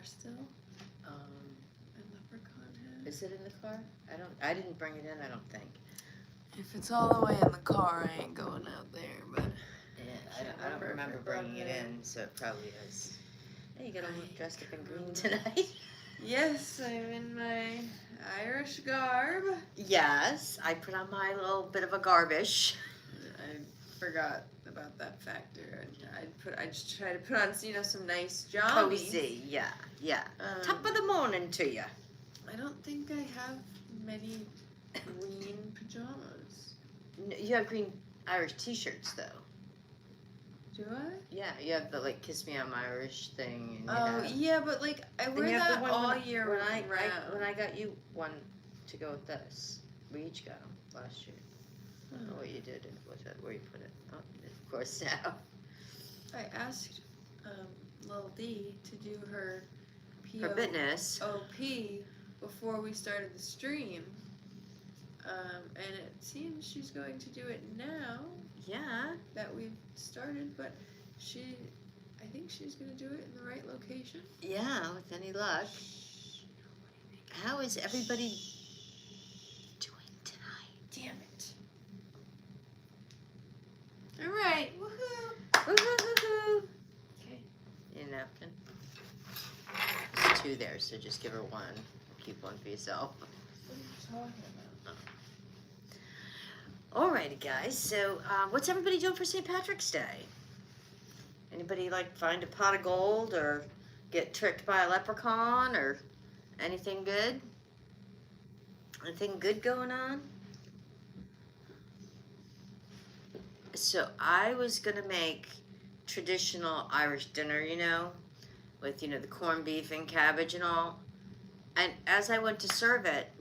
still? And Leprechaun head? Is it in the car? I didn't bring it in, I don't think. If it's all the way in the car, I ain't going out there, but... Yeah, I don't remember bringing it in, so it probably is. Hey, you got to look dressed up in green tonight. Yes, I'm in my Irish garb. Yes, I put on my little bit of a garbish. I forgot about that factor. I just try to put on, some nice jammies. Cozy, yeah. Top of the morning to you. I don't think I have many green pajamas. You have green Irish t-shirts, though. Do I? Yeah, you have the, like, Kiss Me I'm Irish thing. And yeah, but, like, I wear that all year round. When I got you one to go with this, we each got them last year. I don't know what you did, where you put it. Oh, of course, now. I asked Lil D to do her fitness OP before we started the stream. And it seems she's going to do it now. Yeah. That we've started, but I think she's going to do it in the right location. Yeah, with any luck. How is everybody doing tonight? Damn it. All right. Woohoo. Woohoo. Okay. Need a napkin? There's 2 there, so just give her 1. Keep 1 for yourself. What are you talking about? Alrighty, guys. So, what's everybody doing for St. Patrick's Day? Anybody, like, find a pot of gold or get tricked by a leprechaun or anything good? Anything good going on? So, I was going to make traditional Irish dinner, with, the corned beef and cabbage and all. And as I went to serve it,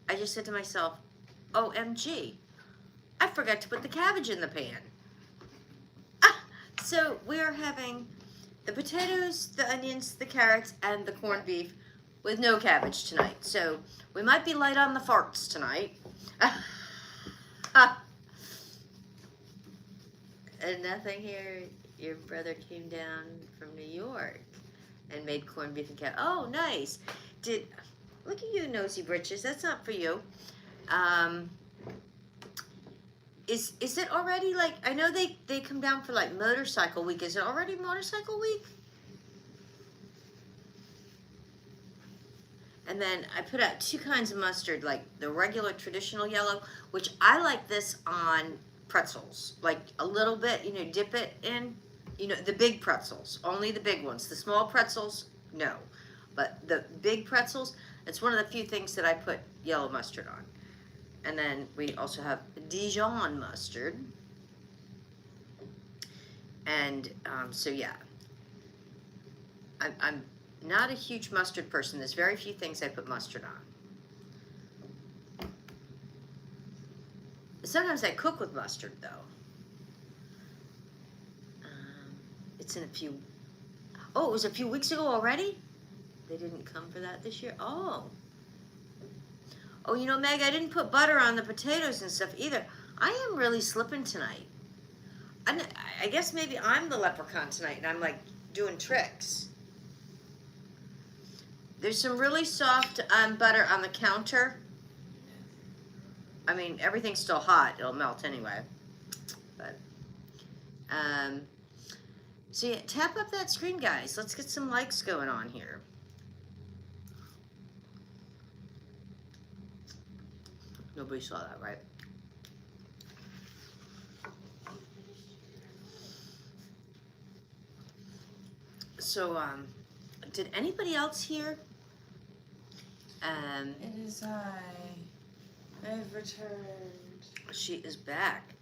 I just said to myself, OMG. I forgot to put the cabbage in the pan. So we're having the potatoes, the onions, the carrots, and the corned beef with no cabbage tonight. So we might be light on the farts tonight. And nothing here. Your brother came down from New York and made corned beef and carrots. Oh, nice. Look at you, nosy britches. That's not for you. Is it already, like, I know they come down for, like, motorcycle week. Is it already motorcycle week? And then I put out 2 kinds of mustard, like the regular traditional yellow, which I like this on pretzels. Like, a little bit, dip it in, the big pretzels. Only the big ones. The small pretzels, no. But the big pretzels, it's one of the few things that I put yellow mustard on. And then we also have Dijon mustard. And so, yeah. I'm not a huge mustard person. There's very few things I put mustard on. Sometimes I cook with mustard, though. It's in a few... Oh, it was a few weeks ago already? They didn't come for that this year? Oh. Oh, Meg, I didn't put butter on the potatoes and stuff either. I am really slipping tonight. I guess maybe I'm the leprechaun tonight and I'm, like, doing tricks. There's some really soft butter on the counter. I mean, everything's still hot. It'll melt anyway. But, so yeah, tap up that screen, guys. Let's get some likes going on here. Nobody saw that, right? So, did anybody else hear? It is I. I've returned. She is back.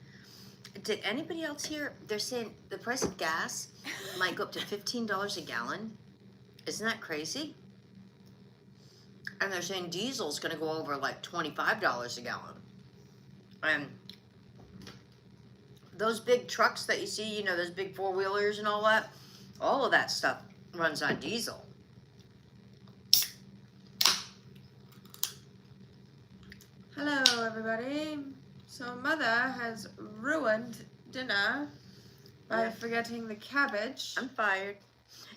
Did anybody else hear? They're saying the price of gas might go up to $15 a gallon. Isn't that crazy? And they're saying diesel's going to go over like $25 a gallon. And those big trucks that you see, those big 4-wheelers and all of that stuff runs on diesel. Hello, everybody. So Mother has ruined dinner by forgetting the cabbage. I'm fired.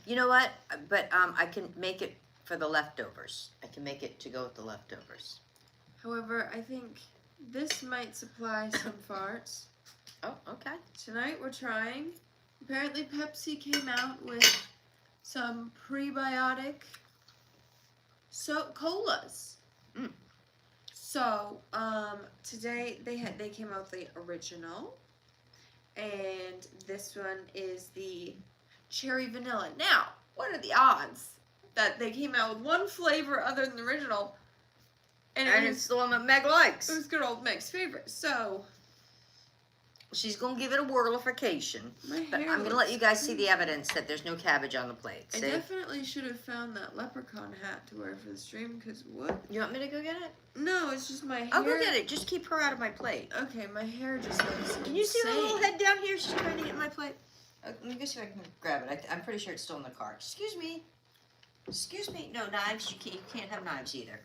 You know what? But I can make it for the leftovers. I can make it to go with the leftovers. However, I think this might supply some farts. Oh, okay. Tonight we're trying. Apparently Pepsi came out with some prebiotic colas. Mm. So, today they came out with the original, and this one is the cherry vanilla. Now, what are the odds that they came out with one flavor other than the original, and It's the one that Meg likes. it was good old Meg's favorite. So She's gonna give it a whirlification. my But hair I'm gonna let you guys see crazy. the evidence that there's no cabbage on the plate. I See? definitely should have found that leprechaun hat to wear for the stream, because what? You want me to go get it? No, it's just my hair. I'll go get it. Just keep her out of my plate. Okay, my hair just looks Can you see her little insane. head down here? She's trying to get in my plate. Let me go see if I can grab it. I'm pretty sure it's still in the car. Excuse me. Excuse me. No knives. You can't have knives either.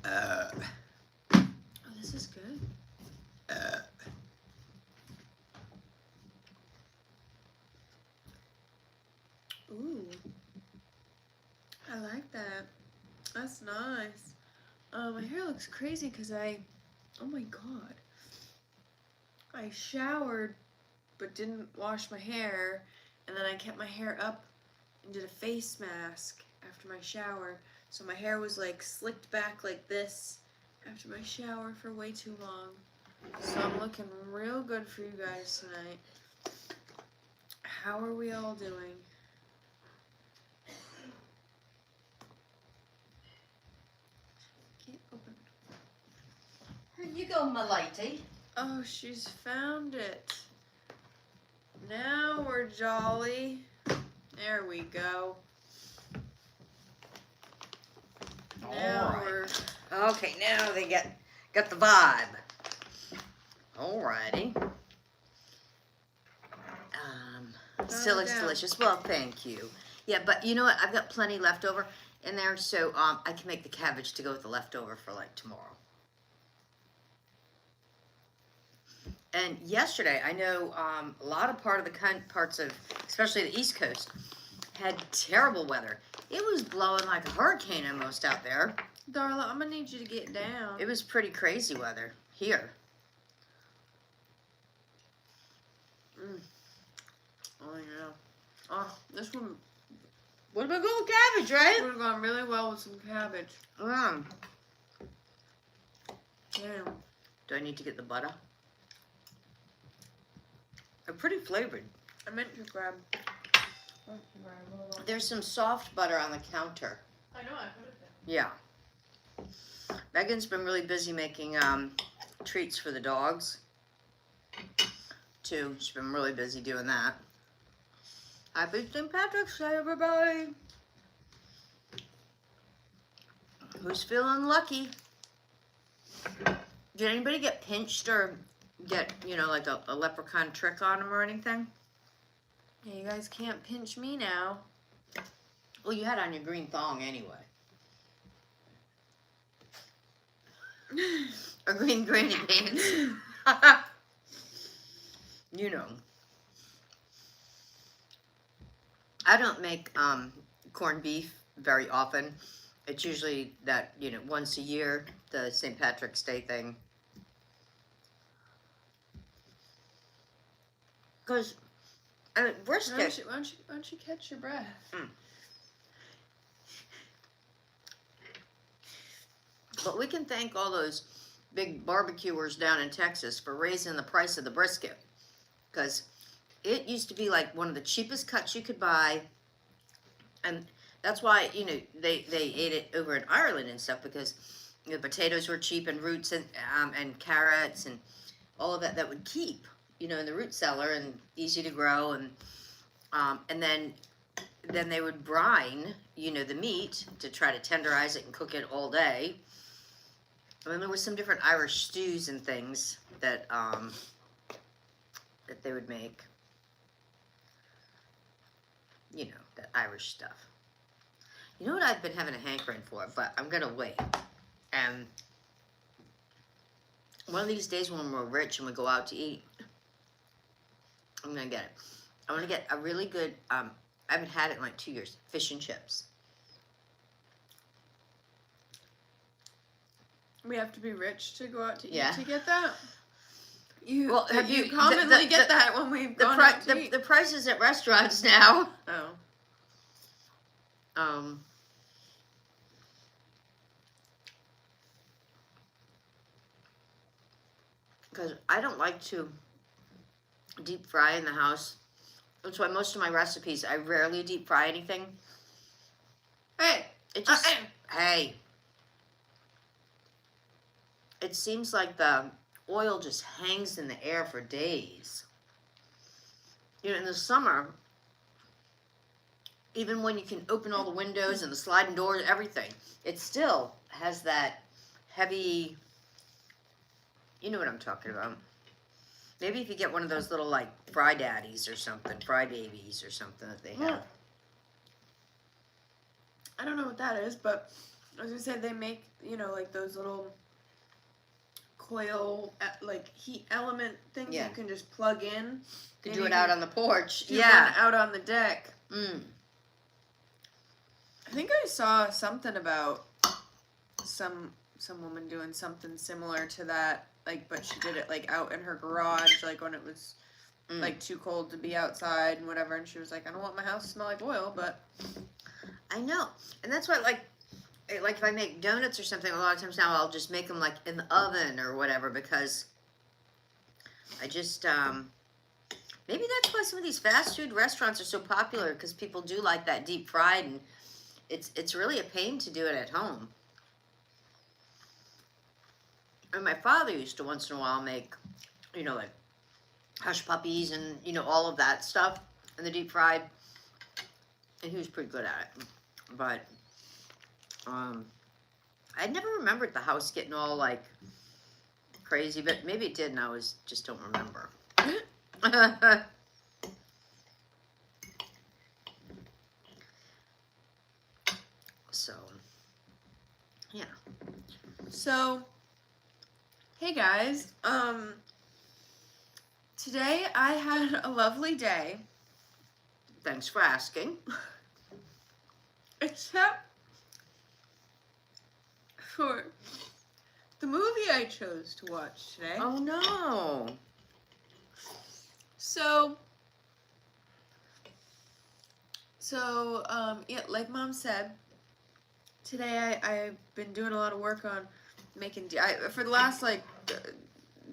Oh, this is good. Ooh, I like that. That's nice. My hair looks crazy because oh my god, I showered but didn't wash my hair, and then I kept my hair up and did a face mask after my shower, so my hair was like slicked back like this after my shower for way too long. So I'm looking real good for you guys tonight. How are we all doing? Can't open. Here you go, my lady. Oh, she's found it. Now we're jolly. There we go. Now Alright. we're Okay, now they got the vibe. Alrighty. Still looks down. delicious. Well, thank you. Yeah, but you know what? I've got plenty left over in there, so I can make the cabbage to go with the leftover for like tomorrow. And yesterday, I know a lot of parts of, especially the East Coast, had terrible weather. It was blowing like a hurricane almost out there. Darla, I'm gonna need you to get down. It was pretty crazy weather here. Oh yeah. Oh, this one What about going with cabbage, right? would have gone really well with some cabbage. Mm. Damn. Do I need to get the butter? They're pretty flavored. I meant to grab. There's some soft butter on the counter. I know, I put it there. Yeah. Megan's been really busy making treats for the dogs, too. She's been really busy doing that. Happy St. Patrick's Day, everybody. Who's feeling lucky? Did anybody get pinched or get, like a leprechaun trick on them or anything? Yeah, you guys can't pinch me now. Well, you had on your green thong anyway. Or green granny pants. You know. I don't make corned beef very often. It's usually that, once a year, the St. Patrick's Day thing. Because brisket. Why don't you catch your breath? But we can thank all those big barbecuers down in Texas for raising the price of the brisket. Because it used to be like one of the cheapest cuts you could buy. And that's why, they ate it over in Ireland and stuff, because potatoes were cheap, and roots and carrots and all of that would keep, in the root cellar and easy to grow. And then they would brine, the meat to try to tenderize it and cook it all day. And then there was some different Irish stews and things that they would make. That Irish stuff. You know what I've been having a hankering for, but I'm going to wait. And one of these days when we're rich and we go out to eat, I'm going to get it. I want to get a really good, I haven't had it in like 2 years, fish and chips. We have to be rich to go out to eat Yeah. to get that. Well, have you you- commonly get that when we've gone out to eat. The prices at restaurants now. Oh. Because I don't like to deep fry in the house. That's why most of my recipes, I rarely deep fry anything. Hey. It just, hey. It seems like the oil just hangs in the air for days. You know, in the summer, even when you can open all the windows and the sliding doors, everything, it still has that heavy, you know what I'm talking about. Maybe if you get one of those little, like, fry daddies or something, fry babies or something that they have. I don't know what that is, but I was gonna say they make, you know, like those little coil, like heat element things Yeah. you can just plug in. You can do it out on the porch. Do Yeah. one out on the deck. Mm. I think I saw something about some woman doing something similar to that, like, but she did it like out in her garage, like when it was like too cold to be outside and whatever. And she was like, I don't want my house to smell like oil, but I know, and that's why, like if I make donuts or something, a lot of times now I'll just make them like in the oven or whatever, because I just maybe that's why some of these fast food restaurants are so popular, because people do like that deep fried, and it's really a pain to do it at home. And my father used to once in a while make, you know, like hush puppies and, you know, all of that stuff in the deep fried, and he was pretty good at it. But I never remembered the house getting all like crazy, but maybe it did, and I just don't remember. So, yeah. So, hey guys, today I had a lovely day. Thanks for asking. Except for the movie I chose to watch today. Oh no. So, yeah, like Mom said, today I've been doing a lot of work on making, for the last like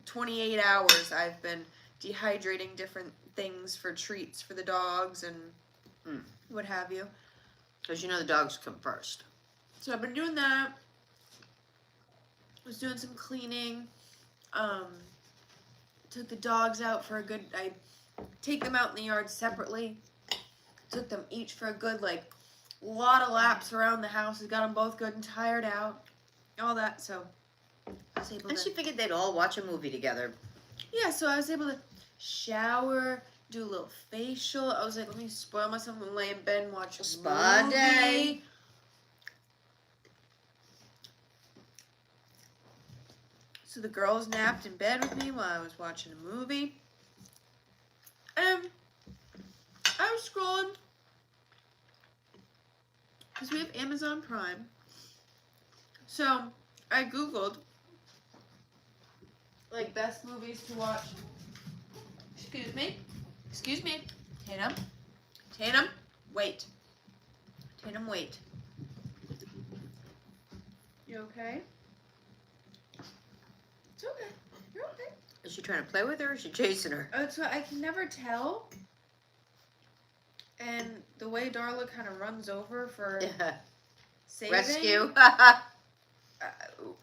28 hours, I've been dehydrating different things for treats for the dogs and what have you. Because you know the dogs come first. So I've been doing that. Was doing some cleaning. Took the dogs out for a good, I take them out in the yard separately. Took them each for a good, like, lot of laps around the house. Got them both good and tired out. All that, so I was able And to... she figured they'd all watch a movie together. Yeah, so I was able to shower, do a little facial. I was like, let me spoil myself and lay in bed and watch a Spa movie. day. So the girls napped in bed with me while I was watching a movie. And I was scrolling, because we have Amazon Prime. So I Googled, like, best movies to watch. Excuse me. Excuse me. Tatum. Tatum, wait. Tatum, wait. You okay? It's okay. You're okay. Is she trying to play with her or is she chasing her? So I can never tell. And the way Darla kind of runs over for saving. Rescue.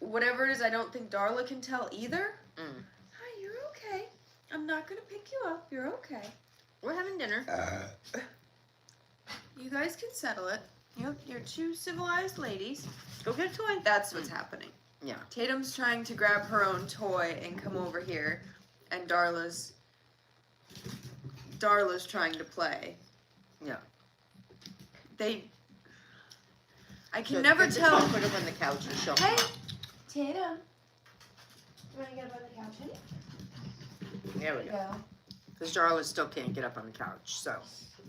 Whatever it is, I don't think Darla can tell either. Mm. Hi, you're okay. I'm not going to pick you up. You're okay. We're having dinner. You guys can settle it. You're two civilized ladies. Go get a toy. That's what's happening. Yeah. Tatum's trying to grab her own toy and come over here, and Darla's trying to play. Yeah. I can never tell. Put her on the couch and show Hey, her. Tatum. You want to get up on the couch, honey? There we go. Because Darla still can't get up on the couch, so.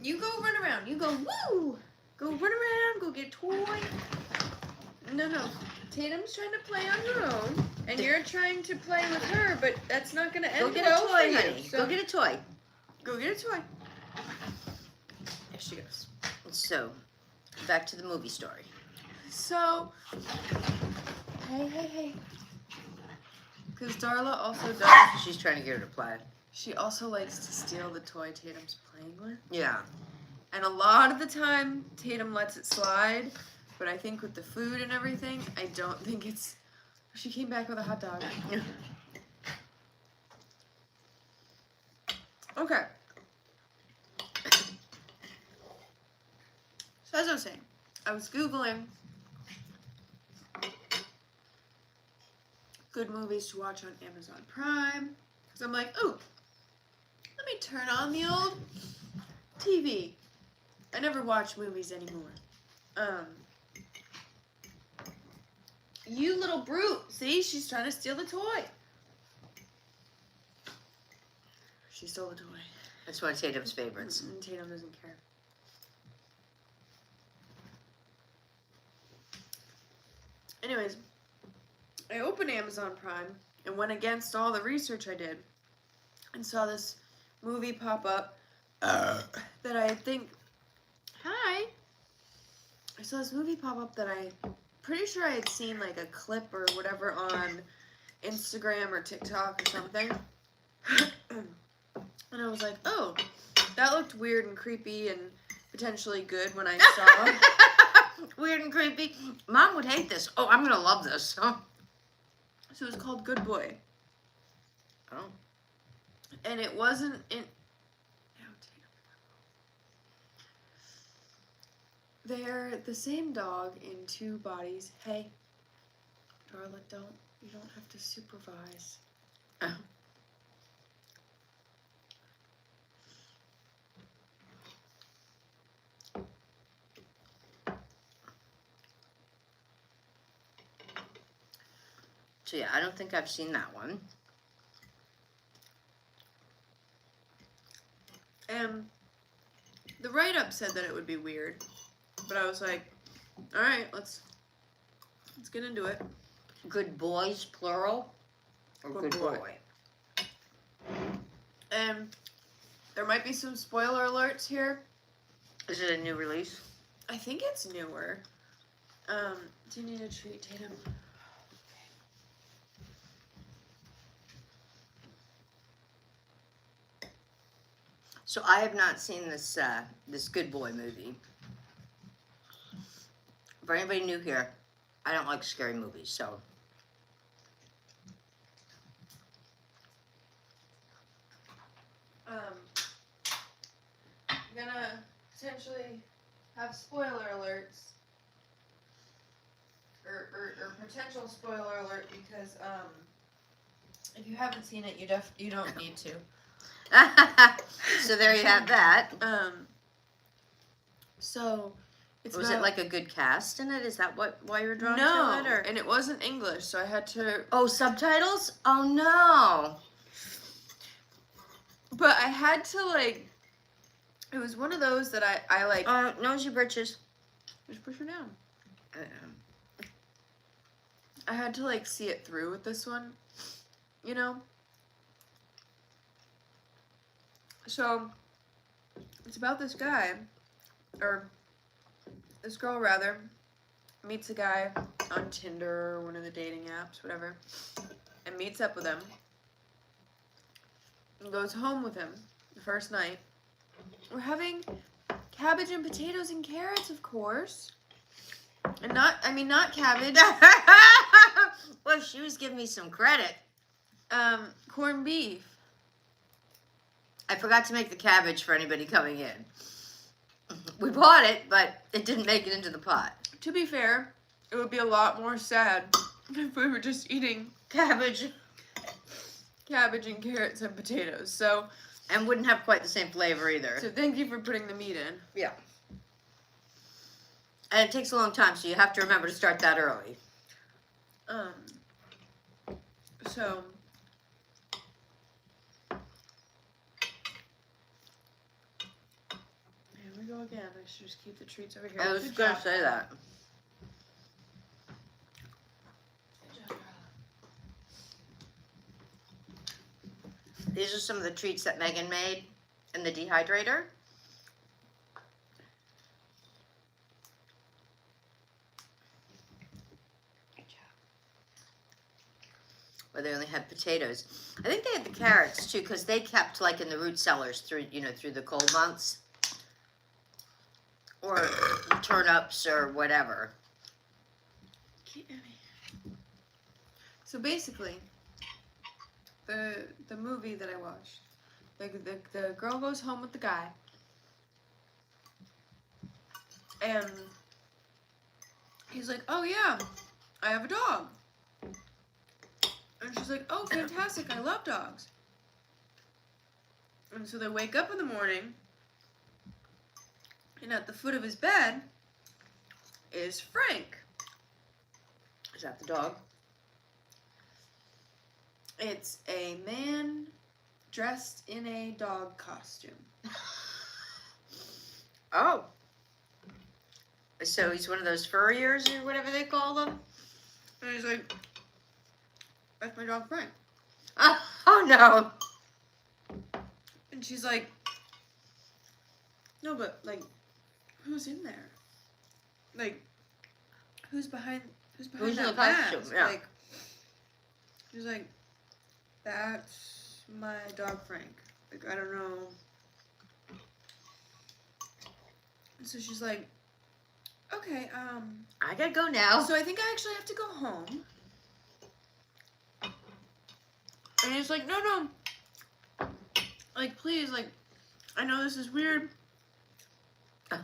You go run around. You go, woo! Go run around. Go get a toy. No. Tatum's trying to play on her own, and you're trying to play with her, but that's not going to end Go get well a toy, for you, honey. so Go get a toy. Go get a toy. There she goes. So, back to the movie story. So, hey. Because Darla also does. She's trying to get her to play. She also likes to steal the toy Tatum's playing with. Yeah. And a lot of the time, Tatum lets it slide. But I think with the food and everything, I don't think it's... She came back with a hot dog. Okay. So as I was saying, I was Googling good movies to watch on Amazon Prime. Because I'm like, ooh, let me turn on the old TV. I never watch movies anymore. You little brute. See, she's trying to steal the toy. She stole the toy. That's one of Tatum's favorites. And Tatum doesn't care. Anyways, I opened Amazon Prime and went against all the research I did and saw this movie pop up that I think... Hi! I saw this movie pop up that pretty sure I had seen like a clip or whatever on Instagram or TikTok or something. And I was like, oh, that looked weird and creepy and potentially good when I saw. Weird and creepy. Mom would hate this. Oh, I'm going to love this. So it was called Good Boy. Oh. And it wasn't in... They're the same dog in two bodies. Hey, Darla, you don't have to supervise. Oh. So yeah, I don't think I've seen that one. And the write-up said that it would be weird. But I was like, all right, let's get into it. Good boys, plural? Or Good good boy. boy? And there might be some spoiler alerts here. Is it a new release? I think it's newer. Do you need a treat, Tatum? So I have not seen this this Good Boy movie. For anybody new here, I don't like scary movies, so. I'm gonna potentially have spoiler alerts. Or potential spoiler alert because if you haven't seen it, you don't need to. So there you have that. So it's Was it like a good cast in it? Is that why you're drawn to it? Or? And it wasn't English, so I had to. Oh, subtitles? Oh no. But I had to like. It was one of those that I like. Nose your britches. Just push her down. I had to like see it through with this one, you know. So it's about this guy, or this girl rather, meets a guy on Tinder or one of the dating apps, whatever, and meets up with him and goes home with him the first night. We're having cabbage and potatoes and carrots, of course. And not cabbage. Well, she was giving me some credit. Corned beef. I forgot to make the cabbage for anybody coming in. We bought it, but it didn't make it into the pot. To be fair, it would be a lot more sad if we were just eating Cabbage. and carrots and potatoes. So, And wouldn't have quite the same flavor either. so thank you for putting the meat in. Yeah. And it takes a long time, so you have to remember to start that early. So go again. I should just keep the treats over here. I was Good going to job. say that. Good job, girl. These are some of the treats that Megan made in the dehydrator. Good job. Where they only had potatoes. I think they had the carrots too, because they kept like in the root cellars through, you know, through the cold months. Or turnips or whatever. So basically, the movie that I watched, the girl goes home with the guy, and he's like, "Oh yeah, I have a dog," and she's like, "Oh, fantastic! I love dogs." And so they wake up in the morning, and at the foot of his bed is Frank. Is that the dog? It's a man dressed in a dog costume. Oh. So he's one of those furriers or whatever they call them? And he's like, "That's my dog Frank." Oh no. And she's like, "No, but like, who's in there? Like, who's behind Who's that in the mask?" costume? Yeah. Like, she's like, "That's my dog Frank. Like, I don't know." And so she's like, "Okay, I gotta go now. so I think I actually have to go home." And he's like, "No. Like, please, like, I know this is weird. What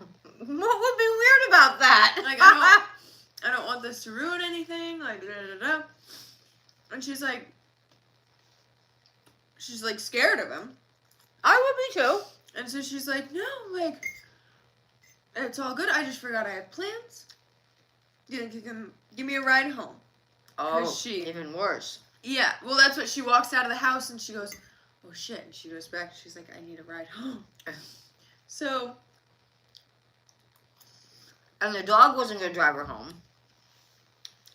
would be weird about that? Like, I don't want this to ruin anything. Like, da da da." And she's like scared of him. I would be too. And so she's like, "No, like, it's all good. I just forgot I had plans. You think you can give me a ride home?" Oh, even worse. Yeah, well, that's what she walks out of the house and she goes, "Oh shit." And she goes back. She's like, "I need a ride home." So. And the dog wasn't gonna drive her home.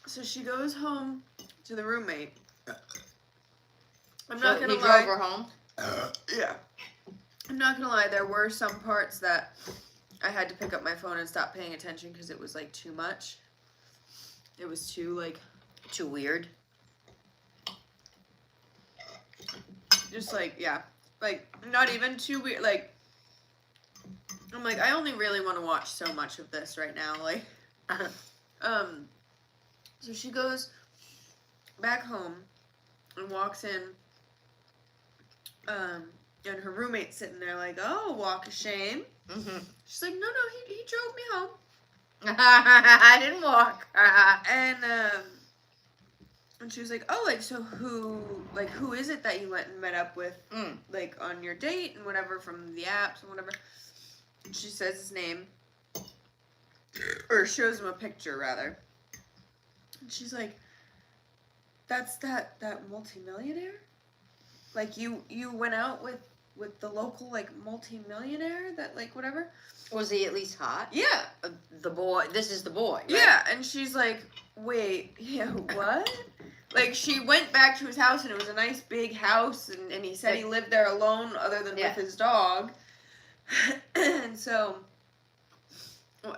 So she goes home to the roommate. I'm So not gonna he lie. drove her home? Yeah. I'm not gonna lie. There were some parts that I had to pick up my phone and stop paying attention because it was like too much. It was too like Too weird. just like like not even too weird. Like I'm like I only really want to watch so much of this right now. Like so she goes back home and walks in. And her roommate's sitting there like, "Oh, walk of shame." Mm-hmm. She's like, "No, he drove me home." I didn't walk. And she was like, "Oh, like, so who is it that you went and met up with, like, on your date and whatever from the apps and whatever?" And she says his name, or shows him a picture rather. And she's like, "That's that multimillionaire? Like, you went out with the local, like, multimillionaire that, like, whatever?" Was he at least hot? Yeah. The boy. This is the boy, right? Yeah, and she's like, "Wait, yeah, what?" Like, she went back to his house, and it was a nice big house, and he said he lived there alone other than with his dog. And so,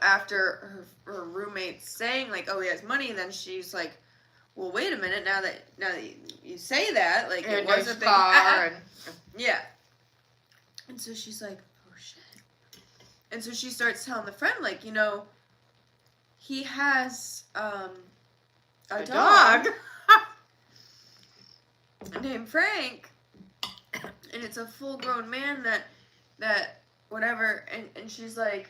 after her roommate saying, like, "Oh, he has money," then she's like, "Well, wait a minute, now that you say that, like, it was a big car. Yeah. And so she's like, "Oh, shit." And so she starts telling the friend, like, he has a dog named Frank, and it's a full-grown man that whatever. And she's like,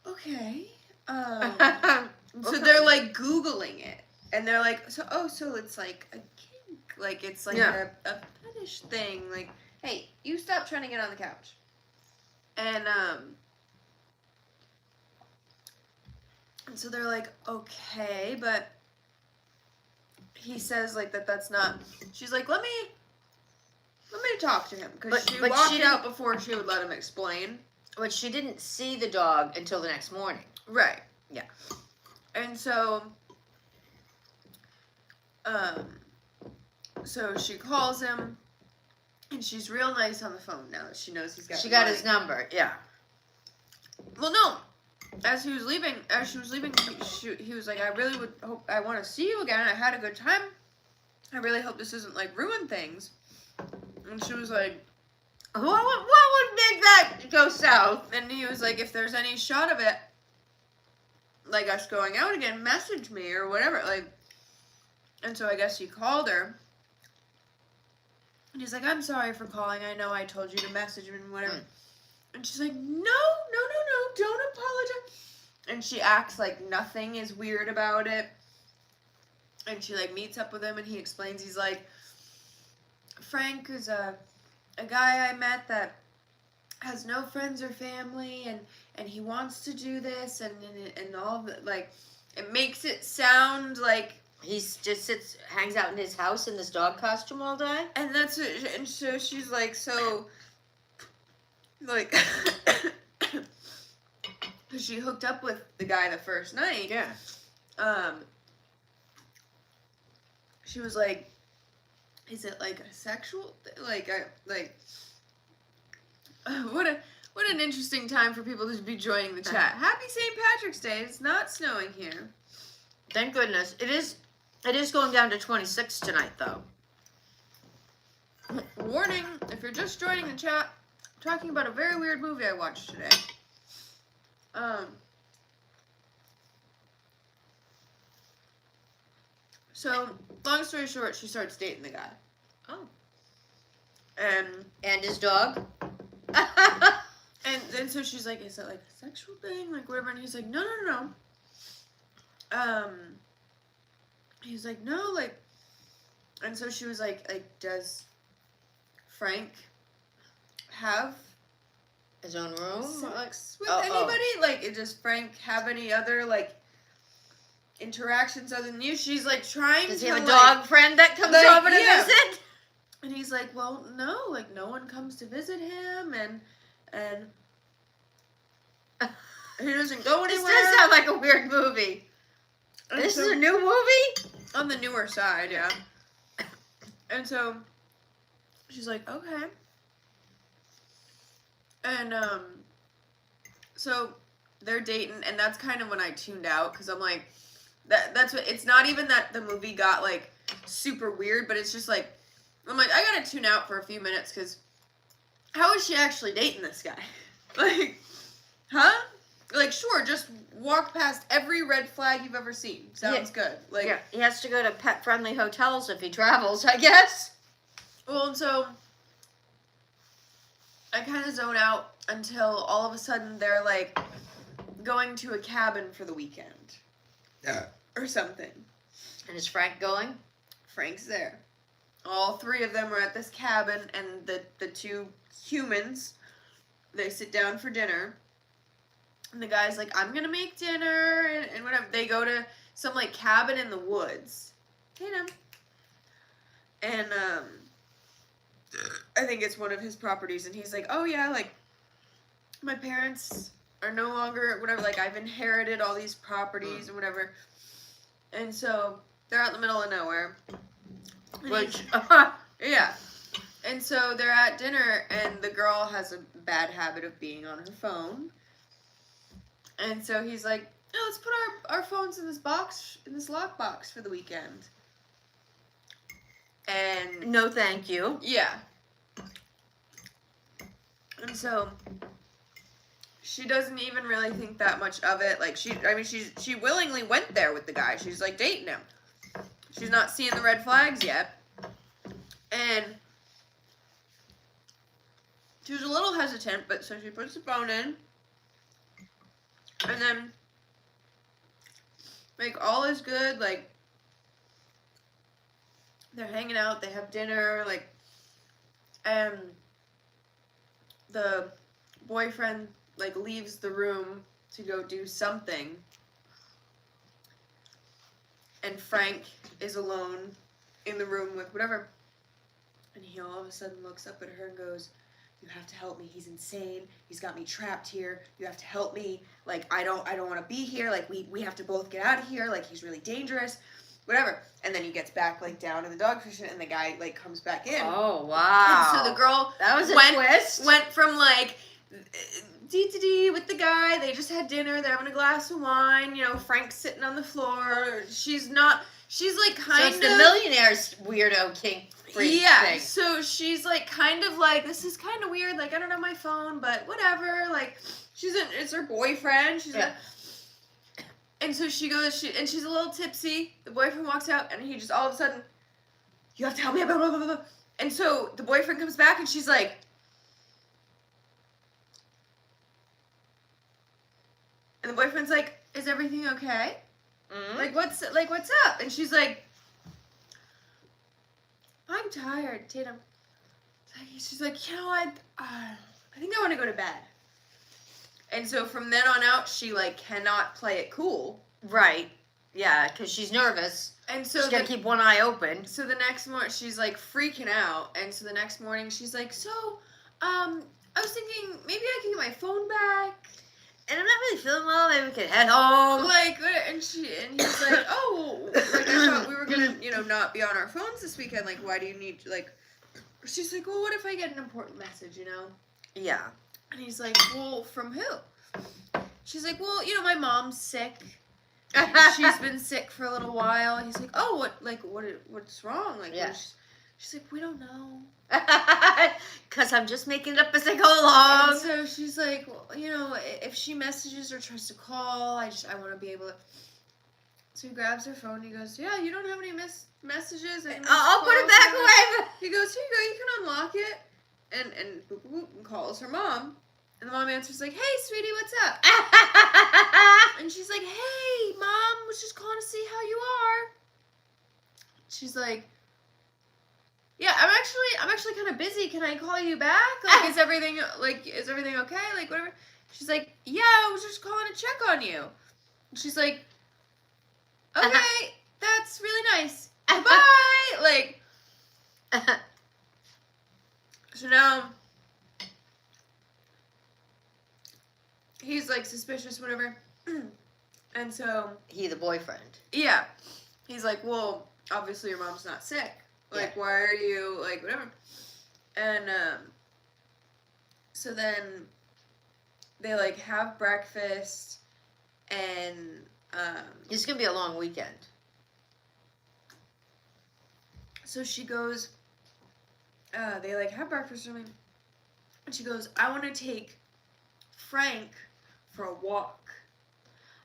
"Okay." So they're like Googling it, and they're like, so it's like a kink, like it's like a fetish thing. Like, hey, you stop trying to get on the couch. And so they're like, "Okay," but he says like that's not. She's like, let me talk to him, because she walked out before she would let him explain. But she didn't see the dog until the next morning. Right. Yeah. And so, so she calls him, and she's real nice on the phone now that she knows he's got. She the got money. his number. Yeah. Well, no. As she was leaving, he was like, "I really would hope. I want to see you again. I had a good time. I really hope this isn't like ruin things." And she was like, What would make that go south? and he was like, "If there's any shot of it, like us going out again, message me or whatever." Like, and so I guess he called her. And he's like, "I'm sorry for calling. I know I told you to message me and whatever." And she's like, no, don't apologize. And she acts like nothing is weird about it. And she like meets up with him, and he explains, he's like, Frank is a guy I met that has no friends or family, and he wants to do this, and all of it, like, it makes it sound like He's just hangs out in his house in this dog costume all day. and that's what, and so she's like, so like because she hooked up with the guy the first night. Yeah. She was like, is it like a sexual what an interesting time for people to be joining the chat. Happy St. Patrick's Day. It's not snowing here. Thank goodness. It is going down to 26 tonight, though. Warning, if you're just joining the chat, I'm talking about a very weird movie I watched today. So, long story short, she starts dating the guy. Oh. And his dog? And then so she's like, is it like a sexual thing? Like whatever. And he's like, no. He's like, no, like, and so she was like, does Frank have His own room? sex with anybody? Like, does Frank have any other, like, interactions other than you? She's like trying Does to, he have a like, dog friend that comes like, over to yeah. visit? And he's like, well, no, like, no one comes to visit him, and he doesn't go anywhere. This does sound like a weird movie. And This so, is a new movie? on the newer side, yeah. And so she's like, okay. And so they're dating, and that's kind of when I tuned out, because I'm like, that's what, it's not even that the movie got like super weird, but it's just like, I'm like, I gotta tune out for a few minutes, because how is she actually dating this guy? Like, huh? Like, sure, just walk past every red flag you've ever seen. Sounds good. Like, Yeah, he has to go to pet-friendly hotels if he travels, I guess. well, and so I kind of zone out until all of a sudden they're like going to a cabin for the weekend. Yeah. Or something. And is Frank going? Frank's there. All three of them are at this cabin, and the two humans, they sit down for dinner. And the guy's like, I'm gonna make dinner, and whatever. They go to some, like, cabin in the woods. Hey, them. And, I think it's one of his properties, and he's like, oh, yeah, like, my parents are no longer, whatever, like, I've inherited all these properties and whatever. And so, they're out in the middle of nowhere. And Which, yeah. And so, they're at dinner, and the girl has a bad habit of being on her phone. And so he's like, oh, let's put our phones in this box, in this lockbox for the weekend. And no thank you. yeah. And so she doesn't even really think that much of it. Like, she willingly went there with the guy. She's like dating him. She's not seeing the red flags yet. And she was a little hesitant, but so she puts the phone in. And then, like, all is good, like, they're hanging out, they have dinner, like, and the boyfriend, like, leaves the room to go do something, and Frank is alone in the room with whatever, and he all of a sudden looks up at her and goes, you have to help me. He's insane. He's got me trapped here. You have to help me. Like, I don't want to be here. Like, we have to both get out of here. Like, he's really dangerous. Whatever. And then he gets back, like, down in the dog fish, and the guy, like, comes back in. Oh, wow. And so the girl that was a twist. Went from, like, D with the guy. They just had dinner. They're having a glass of wine. You know, Frank's sitting on the floor. She's like kind so of it's the millionaire's weirdo kink freak thing. So she's like kind of like, this is kind of weird. Like, I don't have my phone, but whatever. Like, it's her boyfriend. And so she goes. She's a little tipsy. The boyfriend walks out, and he just all of a sudden, you have to help me. Blah, blah, blah, blah. And so the boyfriend comes back, and she's like. And the boyfriend's like, is everything okay? Mm-hmm. Like, what's up? And she's like, I'm tired, Tatum. She's like, you know what? I think I want to go to bed. And so from then on out, she, like, cannot play it cool. Right. Yeah, because she's nervous. And so she's got to keep one eye open. So the next morning, she's, like, freaking out. And so the next morning, she's like, so, I was thinking maybe I can get my phone back. And I'm not really feeling well. Maybe we could head home. Like, and he's like, oh, like, I thought we were gonna, not be on our phones this weekend. Like, why do you need, like? She's like, well, what if I get an important message, Yeah. And he's like, well, from who? She's like, well, my mom's sick. She's been sick for a little while. He's like, oh, what's wrong? Like, yeah. She's like, we don't know. Because I'm just making it up as I go along. And so she's like, well, if she messages or tries to call, I want to be able to. So he grabs her phone. He goes, yeah, you don't have any messages. I'll put it back away. He goes, here you go. You can unlock it. And boop, boop, boop, and calls her mom. And the mom answers like, hey, sweetie, what's up? And she's like, hey, Mom, was just calling to see how you are. She's like, yeah, I'm actually kind of busy. Can I call you back? Like, is everything okay? Like, whatever. She's like, yeah, I was just calling to check on you. And she's like, okay, that's really nice. Bye. Like, so now he's like suspicious, whatever. And so he, the boyfriend. Yeah, he's like, well, obviously your mom's not sick. Like, yeah. Why are you, like, whatever. And, so then they, like, have breakfast, and, it's gonna be a long weekend. So she goes, they, like, have breakfast or something, and she goes, I want to take Frank for a walk.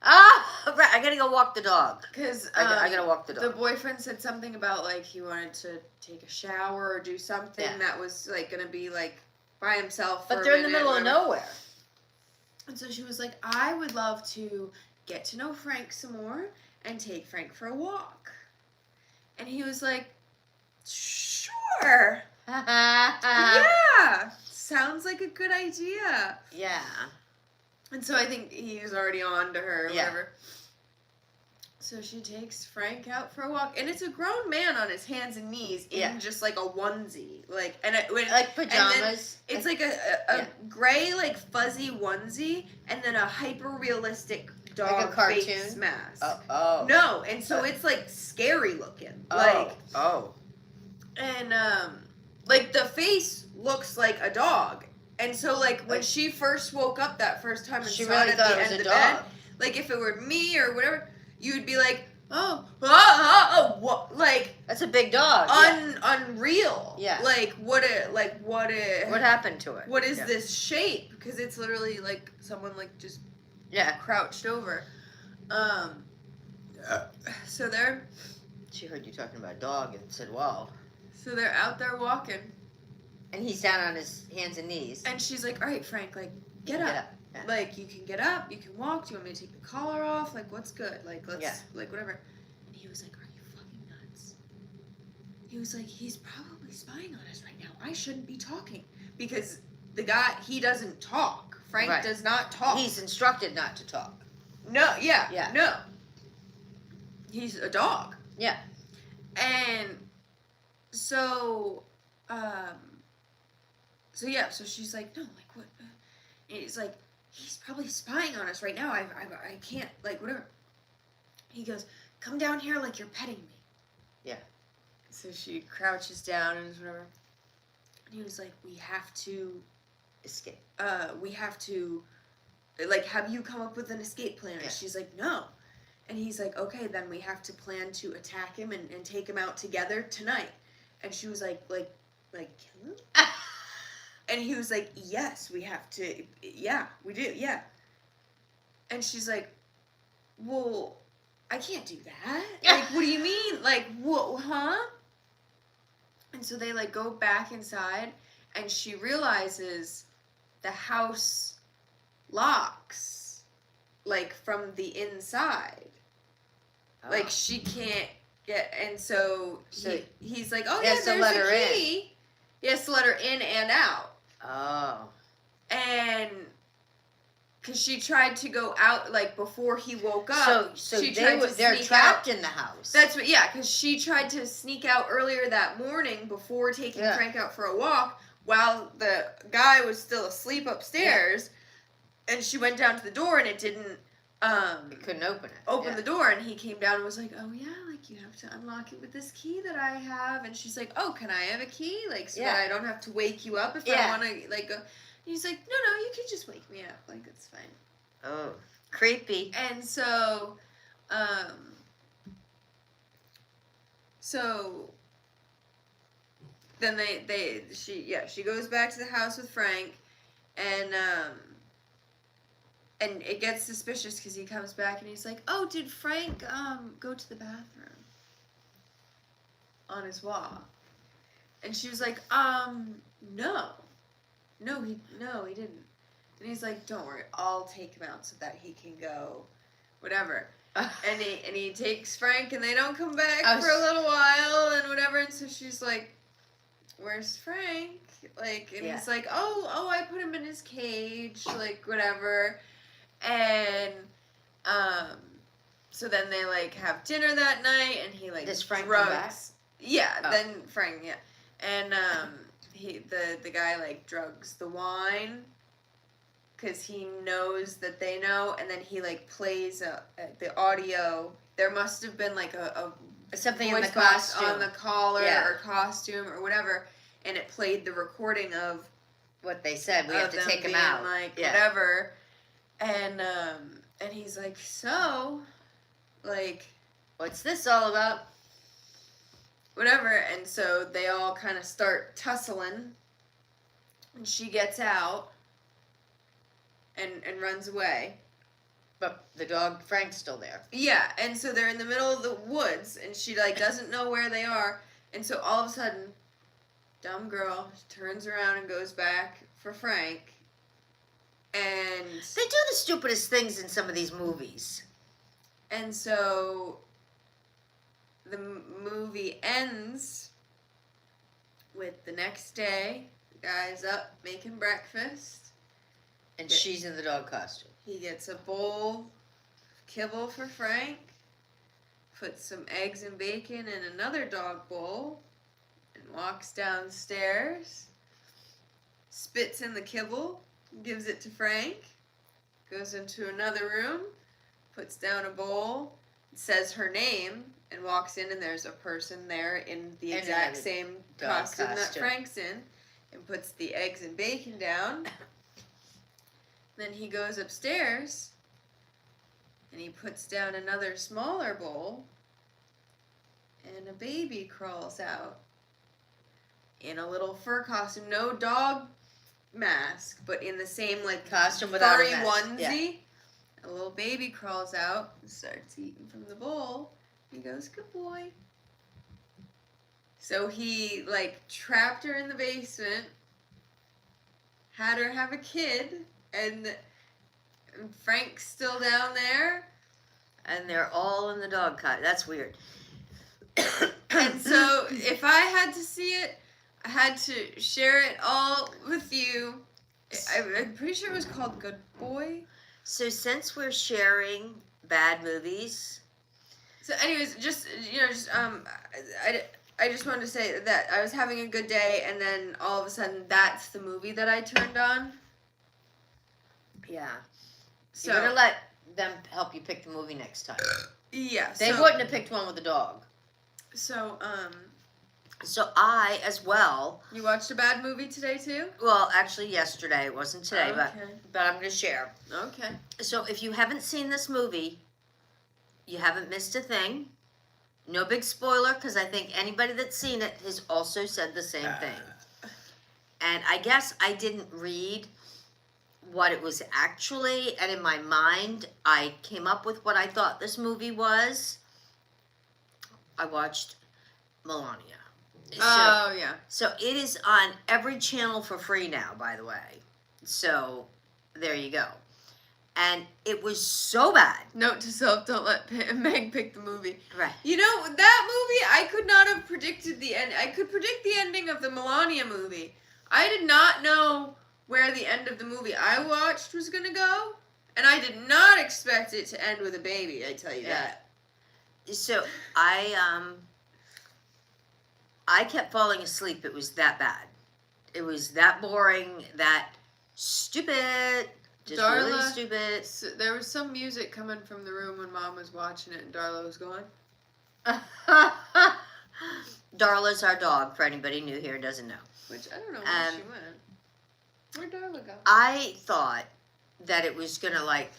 Right, I gotta go walk the dog. Because I gotta walk the dog. The boyfriend said something about, like, he wanted to take a shower or do something that was, like, gonna be, like, by himself. But they're in the middle of nowhere. And so she was like, I would love to get to know Frank some more and take Frank for a walk. And he was like, sure. Yeah. Sounds like a good idea. Yeah. And so I think he was already on to her or whatever. So she takes Frank out for a walk. And it's a grown man on his hands and knees in just like a onesie. Like like pajamas. It's like a gray, like fuzzy onesie and then a hyper realistic dog like a cartoon face mask. Oh. No, and so it's like scary looking. And like the face looks like a dog. And so, like, when she first woke up that first time and she saw really it at thought the it was end a of the dog. bed, like, if it were me or whatever, you would be like, what? Like, that's a big dog. Unreal. Yeah. Like, what happened to it? What is this shape? Because it's literally, like, someone, like, just crouched over. So they're... She heard you talking about a dog and said, wow. So they're out there walking. And he's down on his hands and knees. And she's like, all right, Frank, like, get up. Yeah. Like, you can get up, you can walk. Do you want me to take the collar off? Like, what's good? Like, let's, like, whatever. And he was like, are you fucking nuts? He was like, he's probably spying on us right now. I shouldn't be talking. Because the guy, he doesn't talk. Frank does not talk. He's instructed not to talk. No, no. He's a dog. Yeah. And so, so she's like, no, like what? And he's like, he's probably spying on us right now. I can't, like, whatever. He goes, come down here like you're petting me. Yeah. So she crouches down and whatever. And he was like, we have to escape. We have to, like, have you come up with an escape plan? And she's like, no. And he's like, okay, then we have to plan to attack him and take him out together tonight. And she was like kill him? And he was like, yes, we have to, yeah, we do, yeah. And she's like, well, I can't do that. Like, what do you mean? Like, what, huh? And so they, like, go back inside, and she realizes the house locks, like, from the inside. Oh. Like, she can't get, and so he's like, oh, yeah, there's a key. He has to let her in and out. Oh. And because she tried to go out, like, before he woke up. So they're trapped in the house. That's what, yeah, because she tried to sneak out earlier that morning before taking Frank out for a walk while the guy was still asleep upstairs. Yeah. And she went down to the door and it didn't... it couldn't open it. Open the door, and he came down and was like, oh, yeah, like, you have to unlock it with this key that I have. And she's like, oh, can I have a key? Like, so that I don't have to wake you up if I want to, like, go... He's like, no, you can just wake me up. Like, it's fine. Oh, creepy. And so, then she goes back to the house with Frank, and it gets suspicious because he comes back and he's like, oh, did Frank, go to the bathroom on his walk? And she was like, No, he didn't. And he's like, don't worry, I'll take him out so that he can go, whatever. And he takes Frank, and they don't come back for a little while, and whatever. And so she's like, where's Frank? Like, and he's like, oh, I put him in his cage, like, whatever. And, so then they, like, have dinner that night, and he, like, does Frank drugs. Come back? Yeah, then Frank, yeah. And, the guy, like, drugs the wine because he knows that they know, and then he, like, plays the audio. There must have been, like, a something in voice the box costume on the collar or costume or whatever, and it played the recording of what they said. We have to take him out, like, whatever. And he's like, so, like, what's this all about? Whatever. And so they all kind of start tussling, and she gets out and runs away. But the dog Frank's still there. Yeah, and so they're in the middle of the woods, and she, like, doesn't know where they are, and so all of a sudden, dumb girl turns around and goes back for Frank, and they do the stupidest things in some of these movies. And so the movie ends with the next day, the guy's up making breakfast. And she's in the dog costume. He gets a bowl of kibble for Frank, puts some eggs and bacon in another dog bowl, and walks downstairs, spits in the kibble, gives it to Frank, goes into another room, puts down a bowl, says her name, and walks in, and there's a person there in the exact same costume that Frank's in, and puts the eggs and bacon down. Then he goes upstairs, and he puts down another smaller bowl, and a baby crawls out in a little fur costume, no dog mask, but in the same, like, costume without furry a mask. onesie. Yeah. A little baby crawls out and starts eating from the bowl. He goes, good boy. So he, like, trapped her in the basement, had her have a kid, and Frank's still down there. And they're all in the dog costume. That's weird. And so, if I had to see it, I had to share it all with you. I'm pretty sure it was called Good Boy. So since we're sharing bad movies... So anyways, I I just wanted to say that I was having a good day, and then all of a sudden, that's the movie that I turned on. Yeah. So You better let them help you pick the movie next time. yeah, They wouldn't have picked one with a dog. So So I, as well. You watched a bad movie today too? Well, actually, yesterday. It wasn't today, Okay. but I'm going to share. Okay. So if you haven't seen this movie, you haven't missed a thing. No big spoiler, because I think anybody that's seen it has also said the same thing. And I guess I didn't read what it was actually, and in my mind, I came up with what I thought this movie was. I watched Melania. Oh, yeah. So it is on every channel for free now, by the way. So there you go. And it was so bad. Note to self, don't let Meg pick the movie. Right. You know, that movie, I could not have predicted the end. I could predict the ending of the Melania movie. I did not know where the end of the movie I watched was going to go. And I did not expect it to end with a baby, I tell you that. So I kept falling asleep. It was that bad. It was that boring, that stupid, just Darla, really stupid. So there was some music coming from the room when Mom was watching it, and Darla was going. Darla's our dog, for anybody new here who doesn't know. Which, I don't know where she went. Where'd Darla go? I thought that it was going to, like,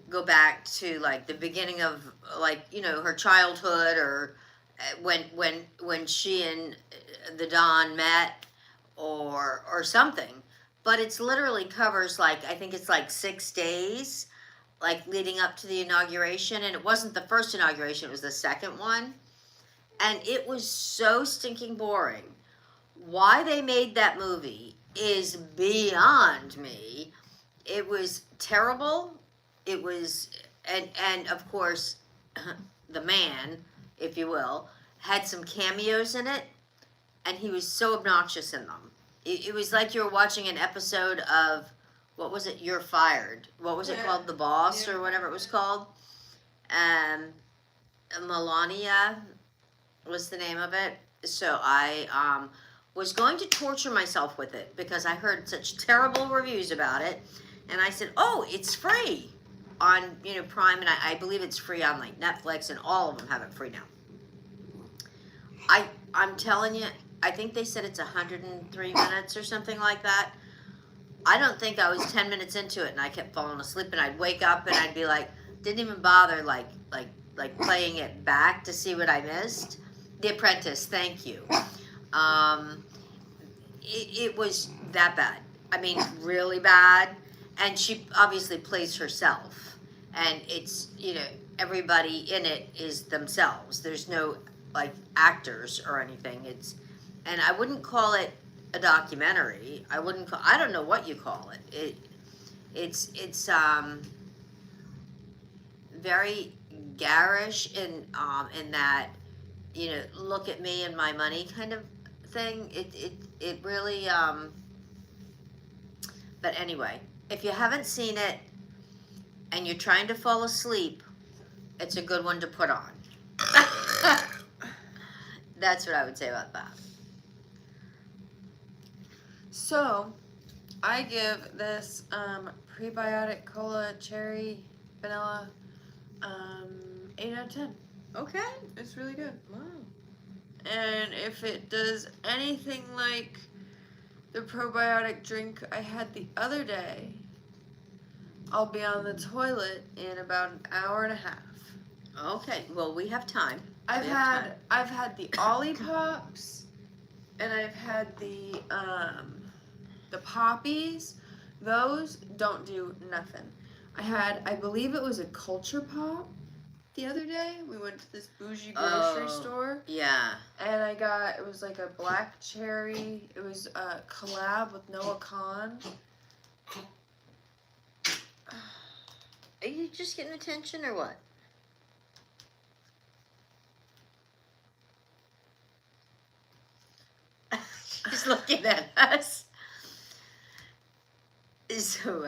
go back to, like, the beginning of, like, you know, her childhood, or when she and the Don met, or something. But it's literally covers, like, I think it's like 6 days, like, leading up to the inauguration. And it wasn't the first inauguration, it was the second one. And it was so stinking boring. Why they made that movie is beyond me. It was terrible. It was, and of course, the man, if you will, had some cameos in it, and he was so obnoxious in them. It was like you were watching an episode of, what was it, You're Fired. What was it called? The Boss, or whatever it was called. Melania was the name of it. So I was going to torture myself with it, because I heard such terrible reviews about it. And I said, oh, it's free on, you know, Prime, and I believe it's free on, like, Netflix, and all of them have it free now. I'm telling you, I think they said it's 103 minutes or something like that. I don't think I was 10 minutes into it, and I kept falling asleep, and I'd wake up and I'd be like, didn't even bother like playing it back to see what I missed. The Apprentice, thank you. It was that bad. I mean, really bad. And she obviously plays herself, and it's, you know, everybody in it is themselves. There's no, like, actors or anything. And I wouldn't call it a documentary. I don't know what you call it. It's very garish in that, you know, look at me and my money kind of thing. It really but anyway, if you haven't seen it and you're trying to fall asleep, it's a good one to put on. That's what I would say about that. So, I give this prebiotic cola cherry vanilla 8 out of 10. Okay. It's really good. Wow. And if it does anything like the probiotic drink I had the other day, I'll be on the toilet in about an hour and a half. Okay. Well, we have time. I've had the Ollie Pops, and I've had the Poppies. Those don't do nothing. I believe it was a Culture Pop the other day. We went to this bougie grocery store. Yeah. And it was like a black cherry. It was a collab with Noah Khan. Are you just getting attention or what? She's looking at us. So,